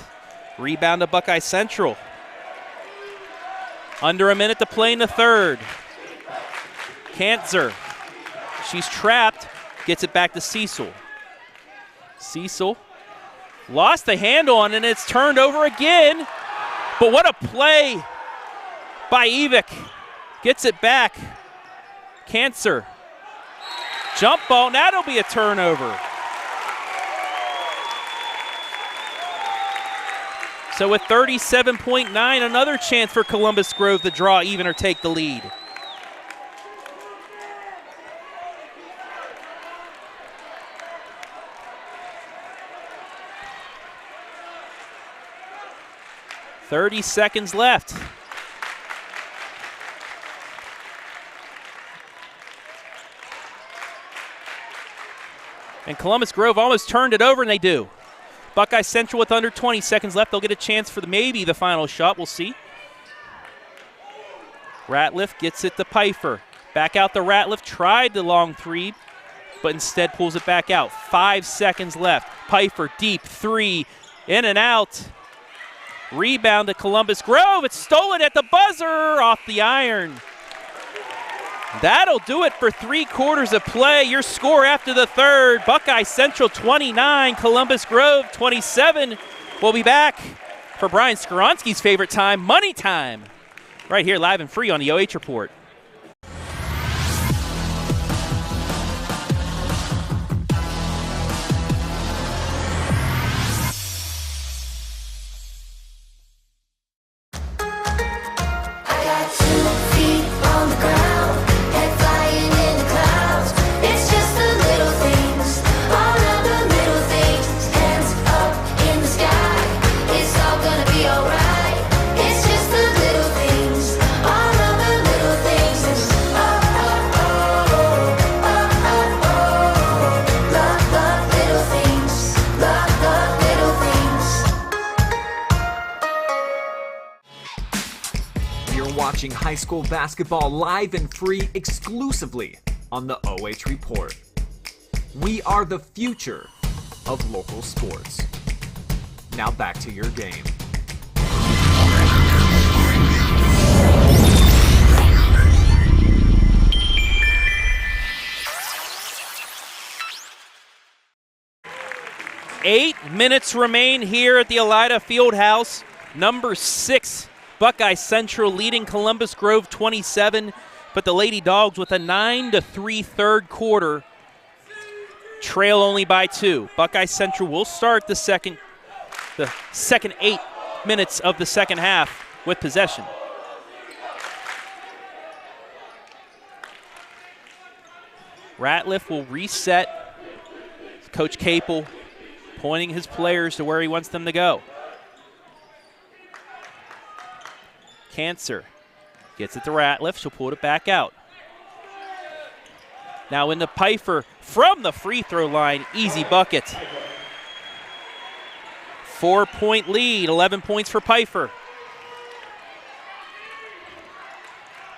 A: Rebound to Buckeye Central. Under a minute to play in the third. Kantzer. She's trapped. Gets it back to Cecil. Cecil. Lost the handle on it, and it's turned over again. But what a play by Evick. Gets it back. Kantzer. Jump ball, and that'll be a turnover. So with 37.9, another chance for Columbus Grove to draw even or take the lead. .30 seconds left. And Columbus Grove almost turned it over, and they do. Buckeye Central with under 20 seconds left. They'll get a chance for maybe the final shot. We'll see. Ratliff gets it to Pfeiffer. Back out to Ratliff. Tried the long three, but instead pulls it back out. 5 seconds left. Pfeiffer deep three. In and out. Rebound to Columbus Grove. It's stolen at the buzzer off the iron. That'll do it for 3 quarters of play. Your score after the third, Buckeye Central 29, Columbus Grove 27. We'll be back for Brian Skoronsky's favorite time, money time, right here live and free on the OH Report.
D: It's just the little things, all of the little things.
C: watching high school basketball live and free exclusively on the OH Report. We are the future of local sports. Now back to your game.
A: Eight minutes remain here at the Elida Fieldhouse. Number 6, Buckeye Central leading Columbus Grove 27, but the Lady Dogs with a 9-3 third quarter trail only by 2. Buckeye Central will start the second 8 minutes of the second half with possession. Ratliff will reset. Coach Capel pointing his players to where he wants them to go. Cancer gets it to Ratliff. She'll pull it back out. Now into Pfeiffer from the free throw line. Easy bucket. 4-point lead, 11 points for Pfeiffer.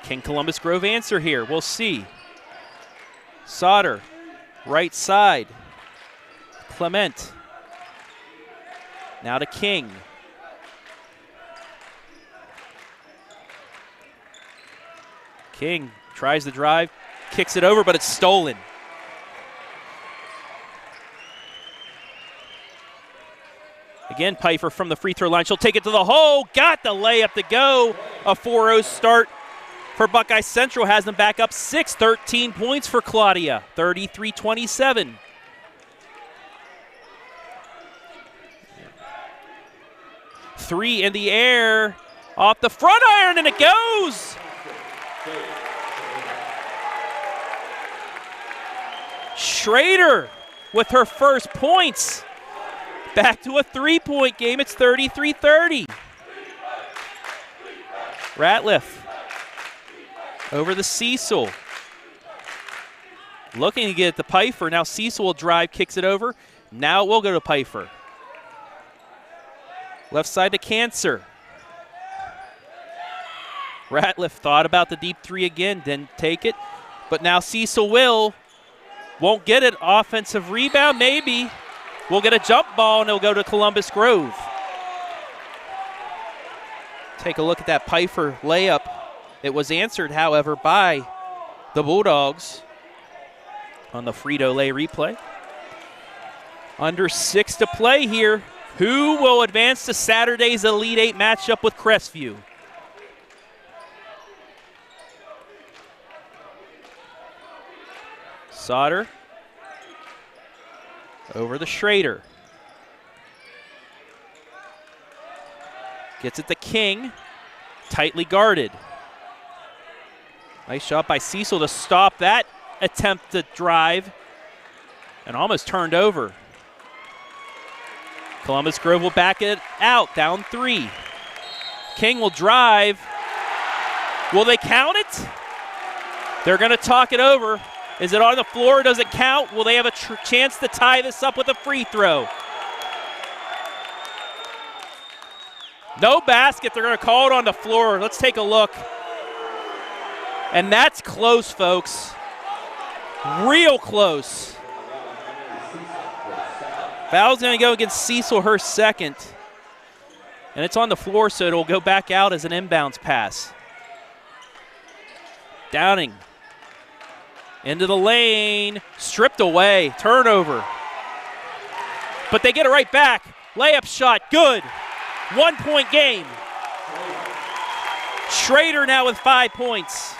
A: Can Columbus Grove answer here? We'll see. Sauter, right side. Clement. Now to King. King tries to drive, kicks it over, but it's stolen. Again, Pfeiffer from the free throw line. She'll take it to the hole. Got the layup to go. A 4-0 start for Buckeye Central has them back up 6. 13 points for Claudia. 33-27. Three in the air. Off the front iron, and it goes. Schrader with her first points. Back to a 3-point game. It's 33-30. Ratliff over the Cecil. Looking to get it to Pfeiffer. Now Cecil will drive, kicks it over. Now it will go to Pfeiffer. Left side to Cancer. Ratliff thought about the deep three again, didn't take it. But now Cecil will. Won't get it. Offensive rebound, maybe. We'll get a jump ball, and it'll go to Columbus Grove. Take a look at that Pfeiffer layup. It was answered, however, by the Bulldogs on the Frito-Lay replay. Under 6 to play here. Who will advance to Saturday's Elite 8 matchup with Crestview? Sauter over the Schrader. Gets it to King. Tightly guarded. Nice shot by Cecil to stop that attempt to drive. And almost turned over. Columbus Grove will back it out, down 3. King will drive. Will they count it? They're going to talk it over. Is it on the floor? Does it count? Will they have a chance to tie this up with a free throw? No basket. They're going to call it on the floor. Let's take a look. And that's close, folks. Real close. Foul's going to go against Cecil, her second. And it's on the floor, so it'll go back out as an inbounds pass. Downing. Into the lane. Stripped away. Turnover. But they get it right back. Layup shot. Good. 1-point game. Schrader now with 5 points.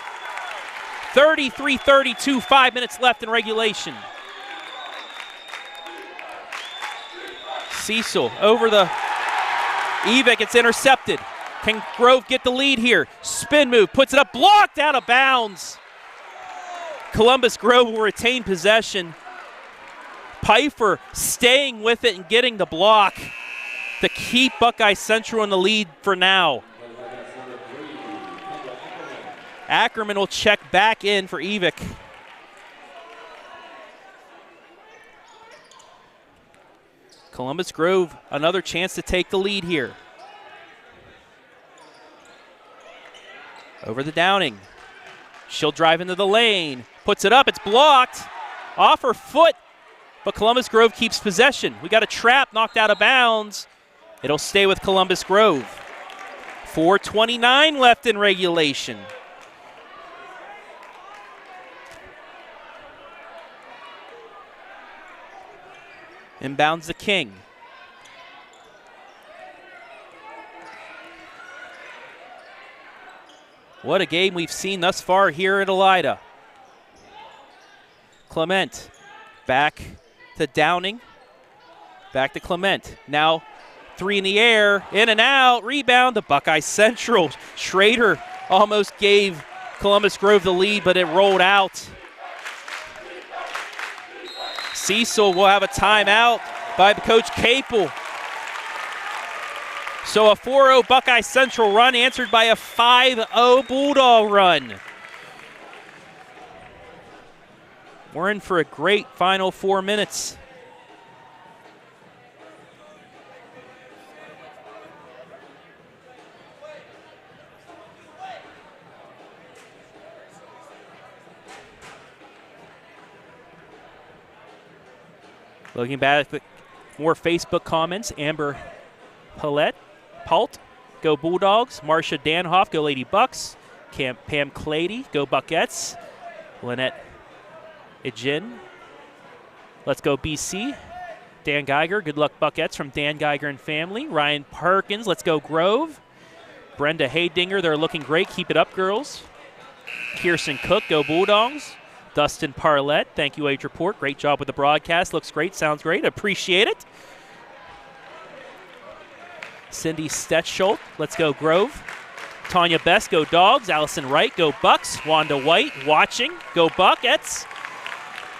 A: 33-32. 5 minutes left in regulation. Cecil over the Evick. It's intercepted. Can Grove get the lead here? Spin move. Puts it up. Blocked out of bounds. Columbus Grove will retain possession. Pfeiffer staying with it and getting the block to keep Buckeye Central in the lead for now. Ackerman will check back in for Evick. Columbus Grove, another chance to take the lead here. Over the Downing. She'll drive into the lane. Puts it up. It's blocked. Off her foot. But Columbus Grove keeps possession. We got a trap knocked out of bounds. It'll stay with Columbus Grove. 4:29 left in regulation. Inbounds the King. What a game we've seen thus far here at Elida. Clement back to Downing. Back to Clement. Now 3 in the air, in and out, rebound to Buckeye Central. Schrader almost gave Columbus Grove the lead, but it rolled out. Cecil will have a timeout by Coach Capel. So a 4-0 Buckeye Central run answered by a 5-0 Bulldog run. We're in for a great final 4 minutes. Looking back at more Facebook comments, Amber Palt, go Bulldogs. Marcia Danhoff, go Lady Bucks. Pam Clady, go Buckettes. Lynette Ejin, let's go BC. Dan Geiger, good luck Buckettes from Dan Geiger and family. Ryan Perkins, let's go Grove. Brenda Haydinger, they're looking great. Keep it up, girls. Kirsten Cook, go Bulldogs. Dustin Parlett, thank you, OH.REPORT. Great job with the broadcast. Looks great, sounds great. Appreciate it. Cindy Stetschult, let's go Grove. Tanya Best, go Dogs. Allison Wright, go Bucks. Wanda White, watching, go Buckettes.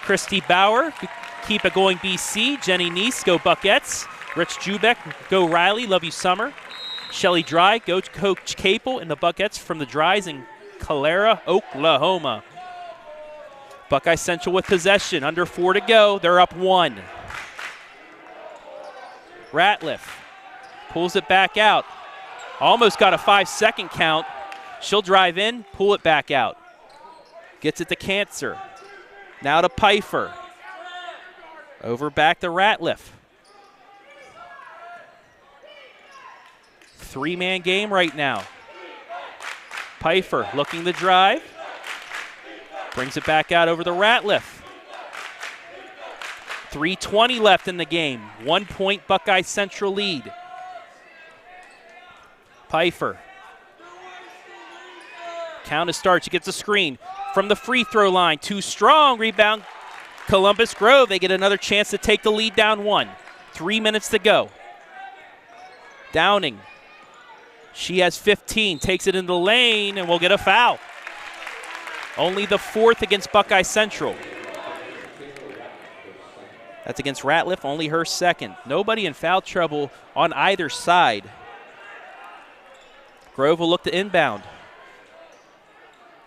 A: Christy Bauer, keep it going BC. Jenny Neese, go Buckettes. Rich Jubeck, go Riley, love you summer. Shelly Dry, go Coach Capel and the Buckettes from the Dries in Calera, Oklahoma. Buckeye Central with possession, under 4 to go. They're up 1. Ratliff pulls it back out. Almost got a 5-second count. She'll drive in, pull it back out. Gets it to Cancer. Now to Pfeiffer. Over back to Ratliff. 3-man game right now. Pfeiffer looking to drive. Brings it back out over the Ratliff. 3:20 left in the game. 1 point Buckeye Central lead. Pfeiffer. Count to start. She gets a screen from the free throw line. Too strong. Rebound Columbus Grove. They get another chance to take the lead down 1. 3 minutes to go. Downing. She has 15. Takes it into the lane and will get a foul. Only the 4th against Buckeye Central. That's against Ratliff, only her 2nd. Nobody in foul trouble on either side. Grove will look to inbound.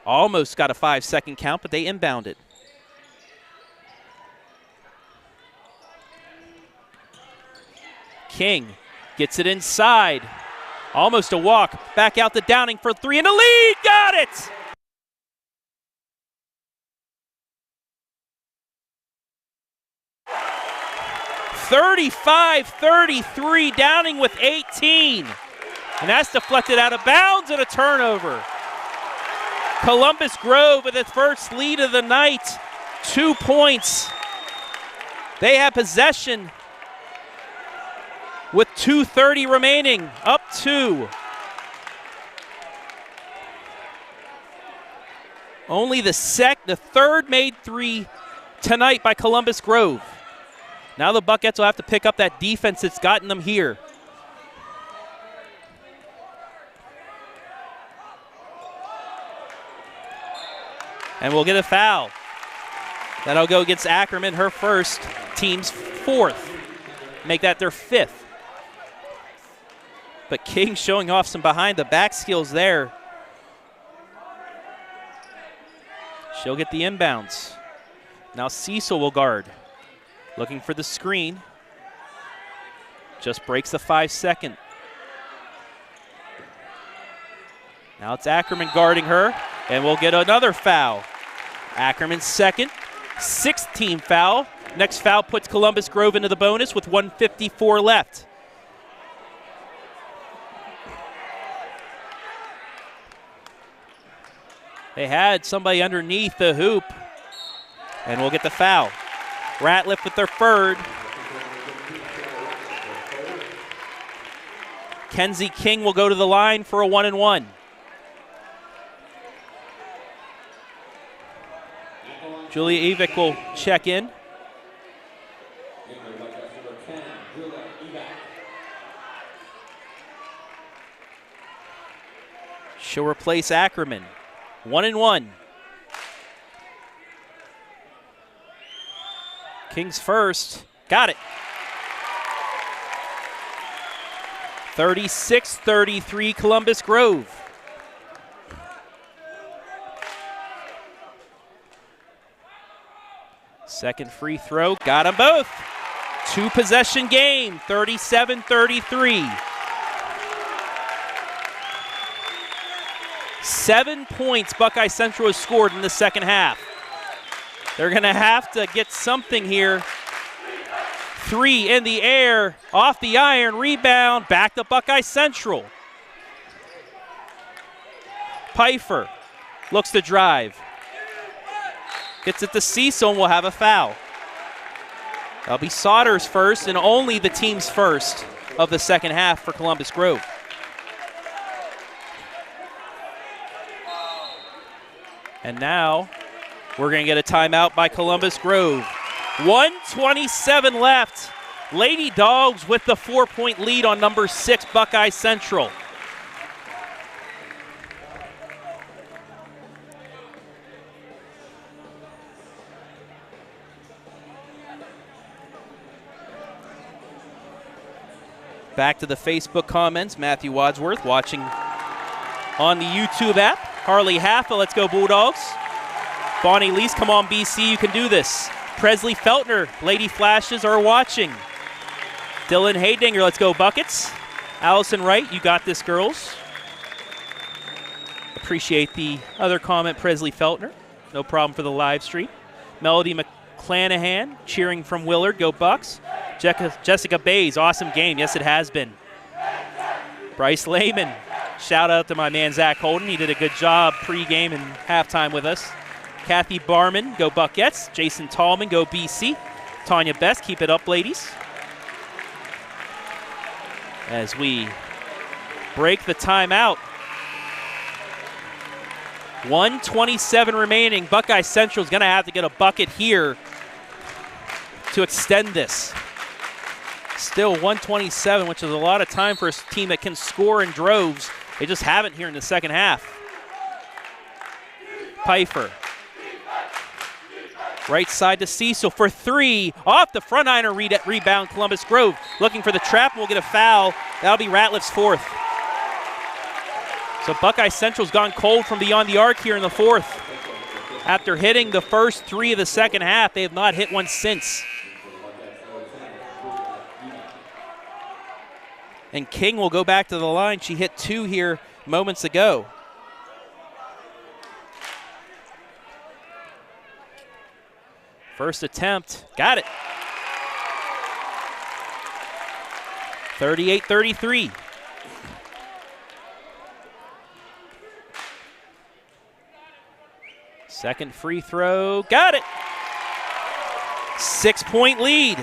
A: Almost got a 5-second count, but they inbounded. King gets it inside. Almost a walk. Back out to Downing for 3 and a lead. Got it! (35-33), Downing with 18. And that's deflected out of bounds and a turnover. Columbus Grove with its first lead of the night. 2 points. They have possession with 2:30 remaining. Up 2. Only the 3rd made 3 tonight by Columbus Grove. Now the Buckettes will have to pick up that defense that's gotten them here. And we'll get a foul. That'll go against Ackerman, her first, team's 4th. Make that their 5th. But King showing off some behind-the-back skills there. She'll get the inbounds. Now Cecil will guard. Looking for the screen. Just breaks the 5-second. Now it's Ackerman guarding her, and we'll get another foul. Ackerman's second, 6th team foul. Next foul puts Columbus Grove into the bonus with 1:54 left. They had somebody underneath the hoop, and we'll get the foul. Ratliff with their third. Kenzie King will go to the line for a 1-and-1. Julia Evick will check in. She'll replace Ackerman. 1-and-1. King's first. Got it. 36-33 Columbus Grove. Second free throw. Got them both. 2-possession game. 37-33. 7 points Buckeye Central has scored in the second half. They're going to have to get something here. 3 in the air, off the iron, rebound, back to Buckeye Central. Pfeiffer looks to drive. Gets it to Cecil and will have a foul. That'll be Sauter's first and only the team's first of the second half for Columbus Grove. And now we're going to get a timeout by Columbus Grove. 1:27 left. Lady Dogs with the 4-point lead on number 6 Buckeye Central. Back to the Facebook comments. Matthew Wadsworth watching on the YouTube app. Harley Haffa, let's go Bulldogs. Bonnie Lees, come on BC, you can do this. Presley Feltner, Lady Flashes are watching. Dylan Haydinger, let's go Buckets. Allison Wright, you got this, girls. Appreciate the other comment, Presley Feltner. No problem for the live stream. Melody McClanahan, cheering from Willard, go Bucks. Jessica Bays, awesome game. Yes, it has been. Bryce Lehman, shout out to my man Zach Holden. He did a good job pregame and halftime with us. Kathy Barman, go Buckettes. Jason Tallman, go BC. Tanya Best, keep it up, ladies. As we break the timeout. 1:27 remaining. Buckeye Central is going to have to get a bucket here to extend this. Still 1:27, which is a lot of time for a team that can score in droves. They just haven't here in the second half. Pfeiffer. Right side to Cecil for 3. Off the front iron rebound, Columbus Grove. Looking for the trap, and we'll get a foul. That'll be Ratliff's 4th. So Buckeye Central's gone cold from beyond the arc here in the 4th. After hitting the first 3 of the second half, they have not hit one since. And King will go back to the line. She hit 2 here moments ago. First attempt, got it. 38-33. Second free throw, got it. 6-point lead.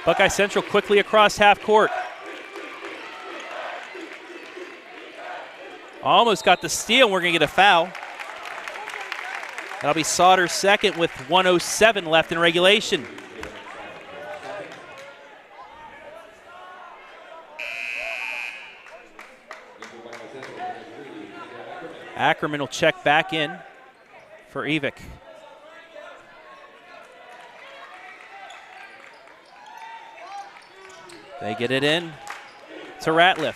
A: Buckeye Central quickly across half court. Almost got the steal, we're gonna get a foul. That'll be Sauter's second with 1:07 left in regulation. Ackerman will check back in for Evick. They get it in to Ratliff.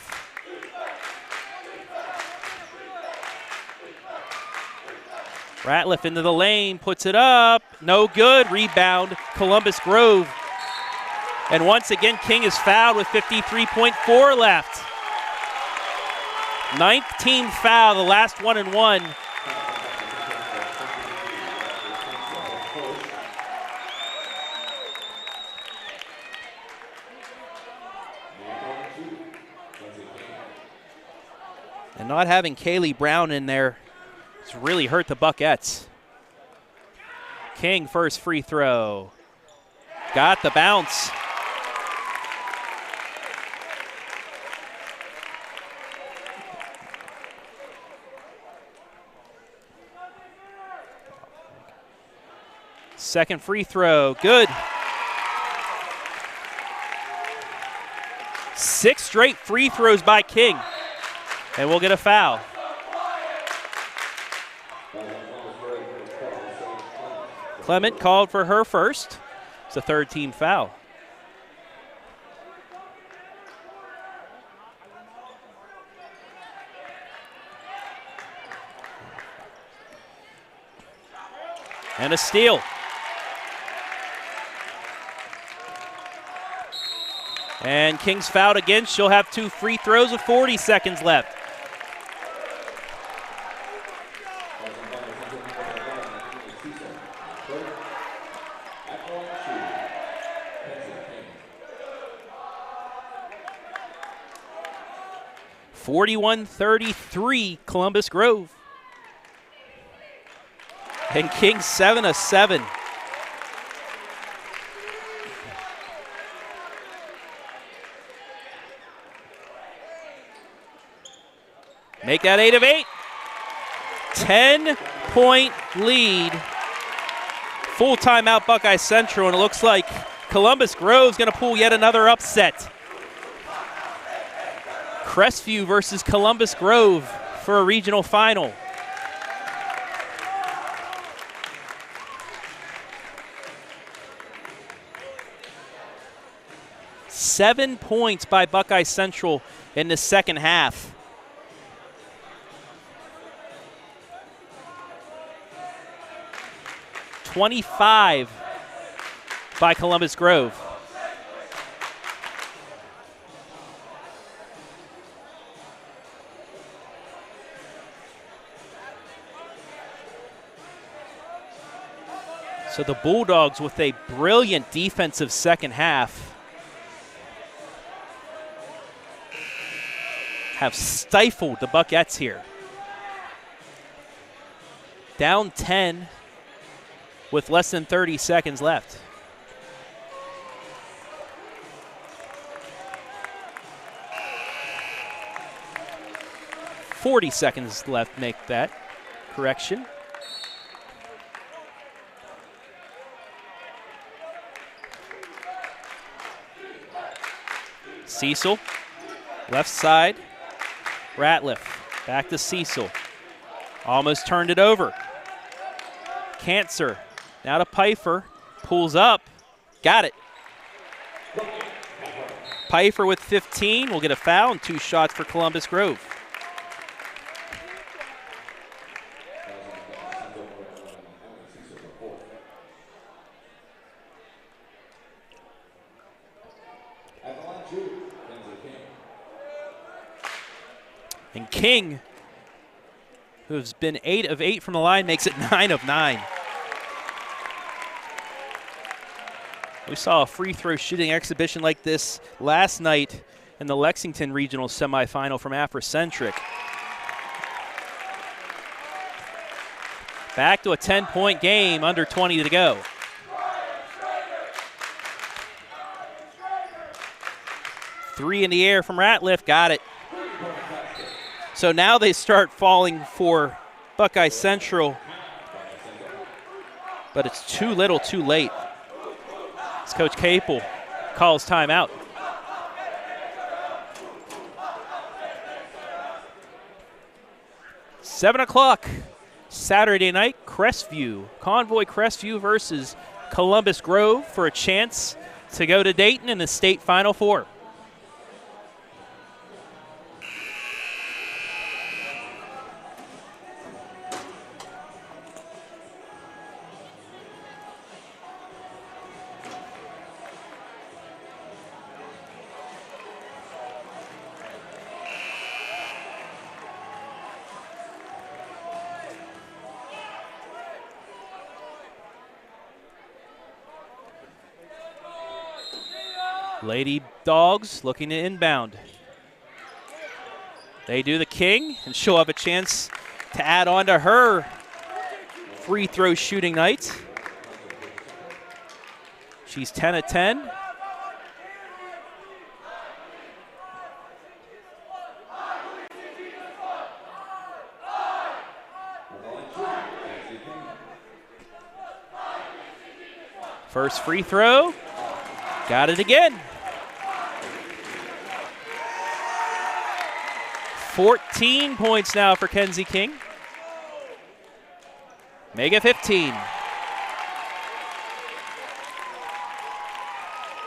A: Ratliff into the lane, puts it up, no good, rebound, Columbus Grove. And once again, King is fouled with 53.4 left. Ninth team foul, the last 1 and 1. And not having Kaylee Brown in there has really hurt the Buckettes. King first free throw. Got the bounce. Second free throw, good. 6 straight free throws by King. And we'll get a foul. Clement called for her first. It's a third team foul. And a steal. And King's fouled again. She'll have 2 free throws with 40 seconds left. (41-33) Columbus Grove. And King 7 of 7. Make that 8 of 8. 10-point lead. Full timeout Buckeye Central, and it looks like Columbus Grove's going to pull yet another upset. Crestview versus Columbus Grove for a regional final. Seven points by Buckeye Central in the second half. (25) by Columbus Grove. So the Bulldogs with a brilliant defensive second half have stifled the Buckettes here. Down 10 with less than 30 seconds left. (40 seconds left, make that correction. Cecil, left side, Ratliff, back to Cecil. Almost turned it over. Cancer, now to Pfeiffer, pulls up, got it. Pfeiffer with 15 will get a foul and 2 shots for Columbus Grove. And King, who's been 8 of 8 from the line, makes it 9 of 9. We saw a free throw shooting exhibition like this last night in the Lexington Regional Semifinal from Afrocentric. Back to a 10-point game, under 20 to go. Three in the air from Ratliff, got it. So now they start falling for Buckeye Central, but it's too little, too late. As Coach Capel calls timeout. Seven o'clock Saturday night, Crestview. Convoy Crestview versus Columbus Grove for a chance to go to Dayton in the state Final Four. Lady Dogs looking to inbound. They do the king, and she'll have a chance to add on to her free throw shooting night. She's 10 of 10. First free throw, got it again. 14 points now for Kenzie King. Make it 15.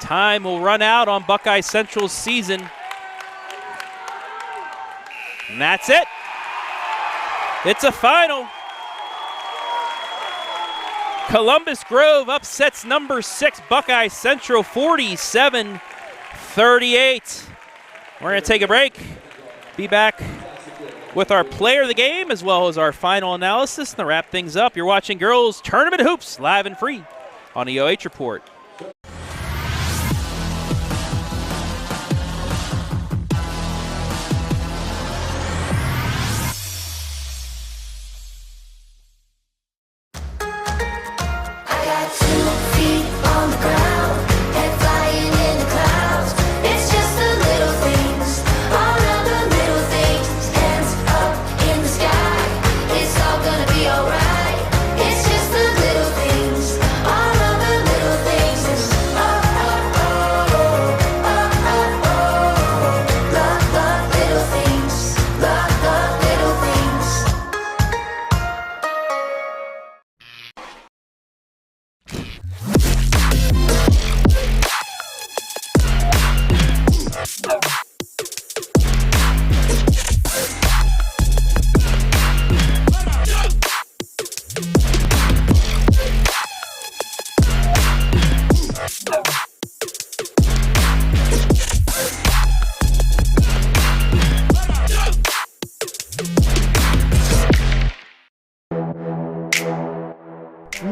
A: Time will run out on Buckeye Central's season. And that's it. It's a final. Columbus Grove upsets number 6 Buckeye Central 47-38. We're going to take a break. Be back with our player of the game as well as our final analysis. And to wrap things up, you're watching Girls Tournament Hoops live and free on the OH Report.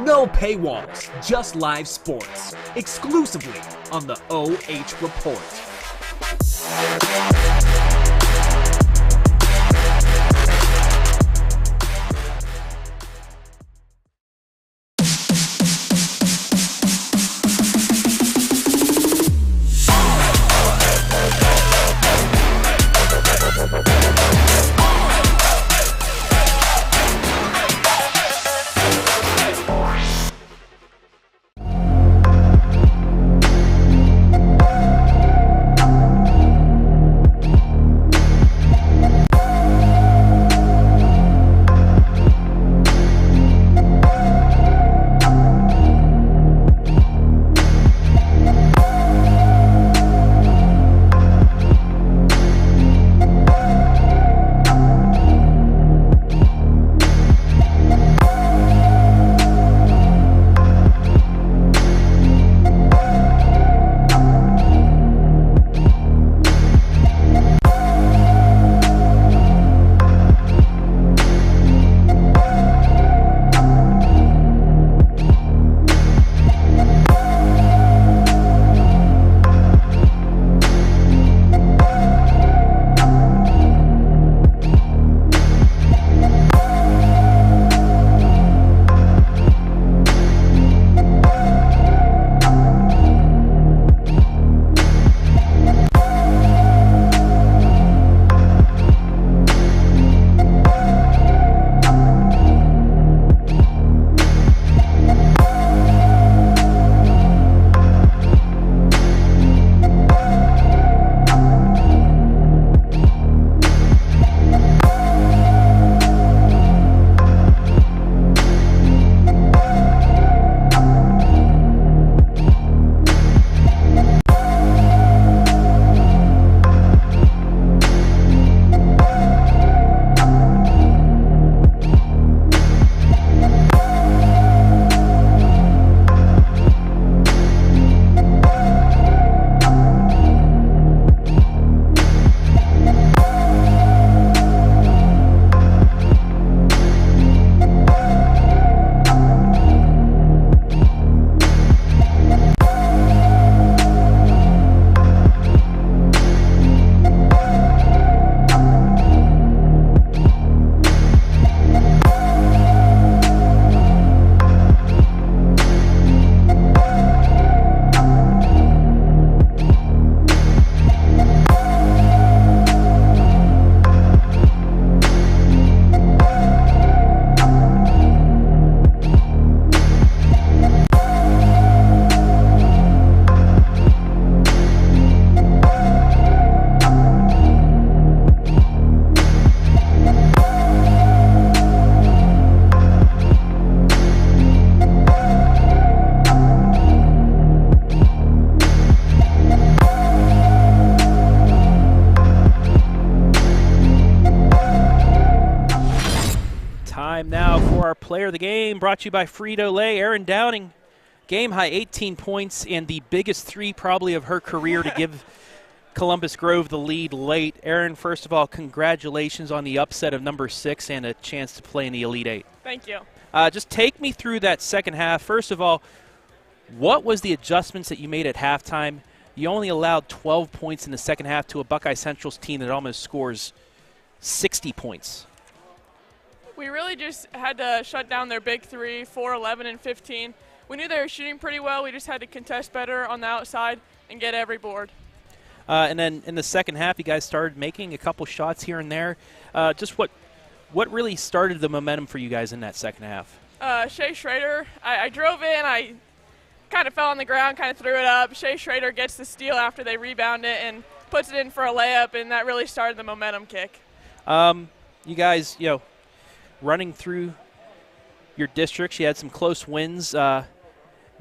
C: No paywalls, just live sports, exclusively on the OH Report.
A: Time now for our player of the game, brought to you by Frito-Lay. Erin Downing, game high 18 points and the biggest three probably of her career to give Columbus Grove the lead late. Erin, first of all, congratulations on the upset of number 6 and a chance to play in the Elite Eight.
D: Thank you.
A: Just take me through that second half. First of all, what was the adjustments that you made at halftime? You only allowed 12 points in the second half to a Buckeye Central's team that almost scores 60 points.
D: We really just had to shut down their big three, 4, 11, and 15. We knew they were shooting pretty well. We just had to contest better on the outside and get every board.
A: And then in the second half, you guys started making a couple shots here and there. Just what really started the momentum for you guys in that second half?
D: Shea Schrader, I drove in. I kind of fell on the ground, kind of threw it up. Shea Schrader gets the steal after they rebound it and puts it in for a layup, and that really started the momentum kick.
A: You guys, running through your districts, you had some close wins. And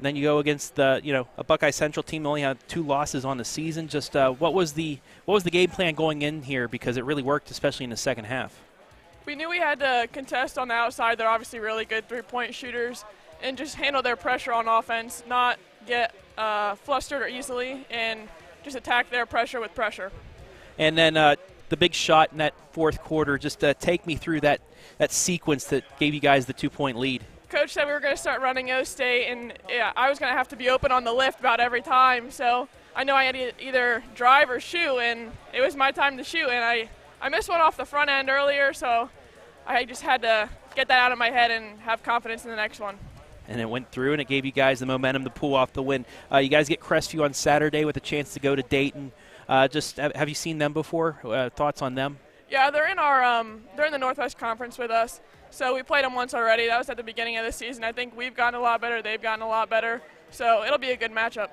A: then you go against a Buckeye Central team that only had 2 losses on the season. Just what was the game plan going in here, because it really worked, especially in the second half?
D: We knew we had to contest on the outside. They're obviously really good three-point shooters, and just handle their pressure on offense, not get flustered or easily, and just attack their pressure with pressure. And
A: then the big shot in that fourth quarter, just take me through that sequence that gave you guys the 2-point lead.
D: Coach said we were going to start running O-State, and I was going to have to be open on the lift about every time. So I know I had to either drive or shoot, and it was my time to shoot. And I missed one off the front end earlier, so I just had to get that out of my head and have confidence in the next one.
A: And it went through, and it gave you guys the momentum to pull off the win. You guys get Crestview on Saturday with a chance to go to Dayton. Just have you seen them before? Thoughts on them?
D: Yeah, they're in the Northwest Conference with us. So we played them once already. That was at the beginning of the season. I think we've gotten a lot better. They've gotten a lot better. So it'll be a good matchup.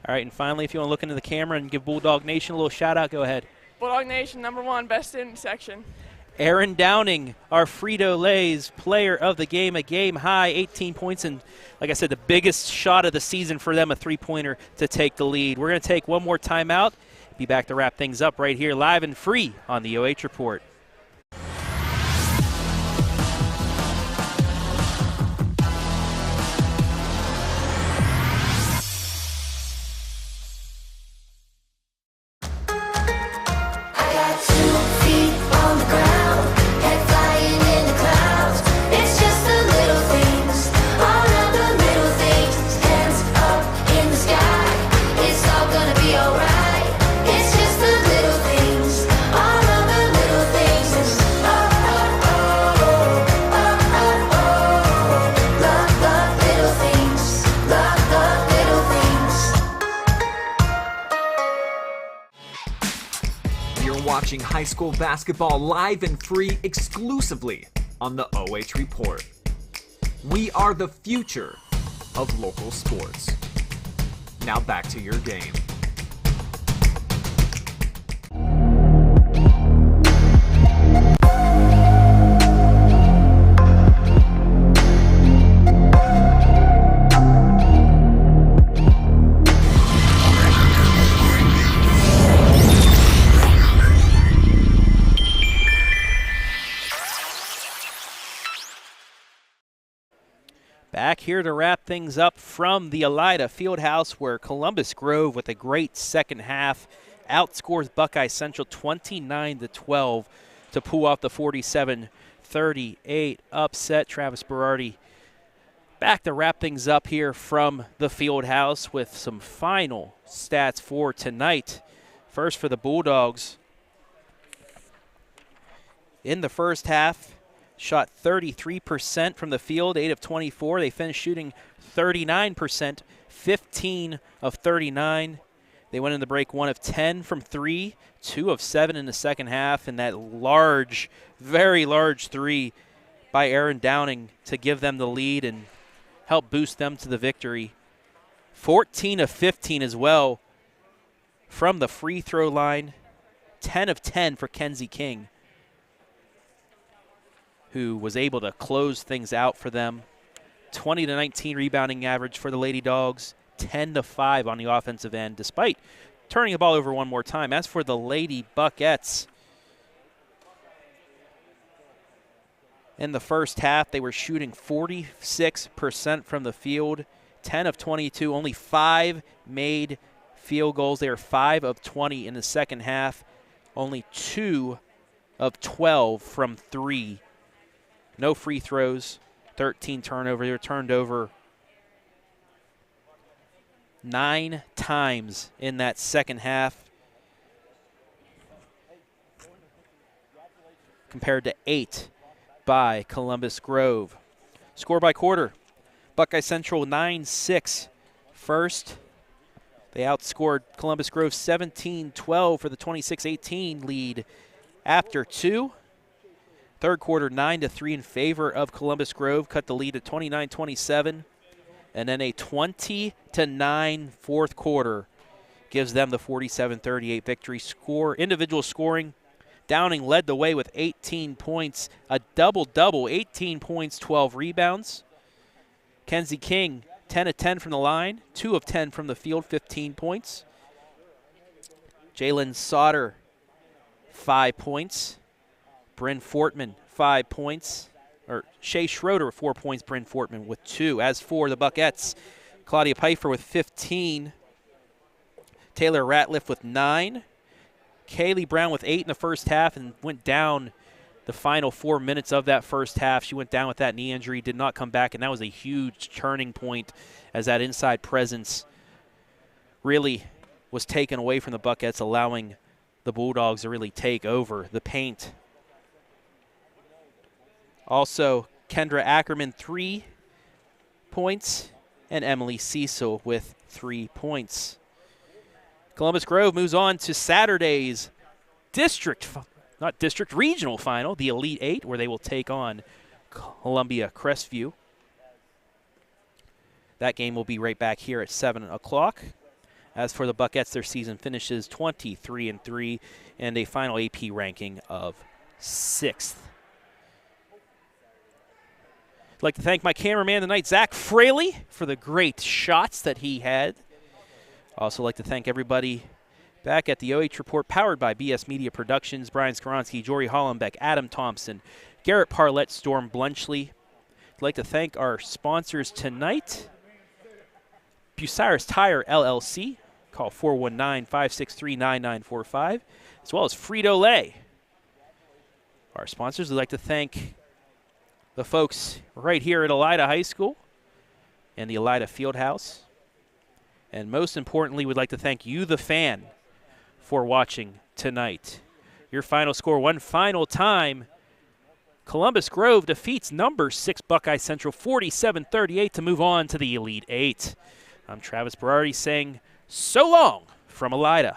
A: All right, and finally, if you want to look into the camera and give Bulldog Nation a little shout-out, go ahead.
D: Bulldog Nation, #1, best student section.
A: Erin Downing, our Frito-Lay's player of the game, a game high 18 points, and like I said, the biggest shot of the season for them, a three-pointer to take the lead. We're going to take one more timeout. Be back to wrap things up right here live and free on the OH Report.
C: Watching high school basketball live and free exclusively on the OH Report. We are the future of local sports. Now back to your game.
A: Back here to wrap things up from the Elida Fieldhouse, where Columbus Grove, with a great second half, outscores Buckeye Central 29-12 to pull off the 47-38 upset. Travis Berardi back to wrap things up here from the Fieldhouse with some final stats for tonight. First for the Bulldogs. In the first half, shot 33% from the field, 8 of 24. They finished shooting 39%, 15 of 39. They went in the break 1 of 10 from 3, 2 of 7 in the second half, and that large, very large 3 by Erin Downing to give them the lead and help boost them to the victory. 14 of 15 as well from the free throw line, 10 of 10 for Kenzie King, who was able to close things out for them. 20-19 rebounding average for the Lady Dogs, 10-5 on the offensive end, despite turning the ball over one more time. As for the Lady Buckettes, in the first half. They were shooting 46% from the field, 10 of 22, only 5 made field goals. They are 5 of 20 in the second half, only 2 of 12 from 3. No free throws, 13 turnovers. They were turned over 9 times in that second half compared to 8 by Columbus Grove. Score by quarter, Buckeye Central 9-6 first. They outscored Columbus Grove 17-12 for the 26-18 lead after 2. Third quarter 9-3 in favor of Columbus Grove, cut the lead to 29-27. And then a 20-9 fourth quarter gives them the 47-38 victory. Individual scoring, Downing led the way with 18 points, a double-double, 18 points, 12 rebounds. Kenzie King, 10 of 10 from the line, 2 of 10 from the field, 15 points. Jalen Sauter, 5 points. Bryn Fortman, 5 points. Or Shea Schroeder, 4 points. Bryn Fortman with 2. As for the Buckettes, Claudia Pfeiffer with 15. Taylor Ratliff with 9. Kaylee Brown with 8 in the first half and went down the final 4 minutes of that first half. She went down with that knee injury, did not come back, and that was a huge turning point as that inside presence really was taken away from the Buckettes, allowing the Bulldogs to really take over the paint. Also, Kendra Ackerman, 3 points, and Emily Cecil with 3 points. Columbus Grove moves on to Saturday's regional final, the Elite 8, where they will take on Columbia Crestview. That game will be right back here at 7 o'clock. As for the Buckettes, their season finishes 23-3 and a final AP ranking of 6th. I'd like to thank my cameraman tonight, Zach Fraley, for the great shots that he had. Also like to thank everybody back at the OH Report, powered by BS Media Productions, Brian Skoronsky, Jory Hollenbeck, Adam Thompson, Garrett Parlett, Storm Blunchley. I'd like to thank our sponsors tonight, Bucyrus Tire, LLC. Call 419-563-9945, as well as Frito-Lay. Our sponsors, would like to thank the folks right here at Elida High School and the Elida Fieldhouse. And most importantly, we'd like to thank you, the fan, for watching tonight. Your final score one final time. Columbus Grove defeats number 6 Buckeye Central 47-38 to move on to the Elite 8. I'm Travis Berardi saying so long from Elida.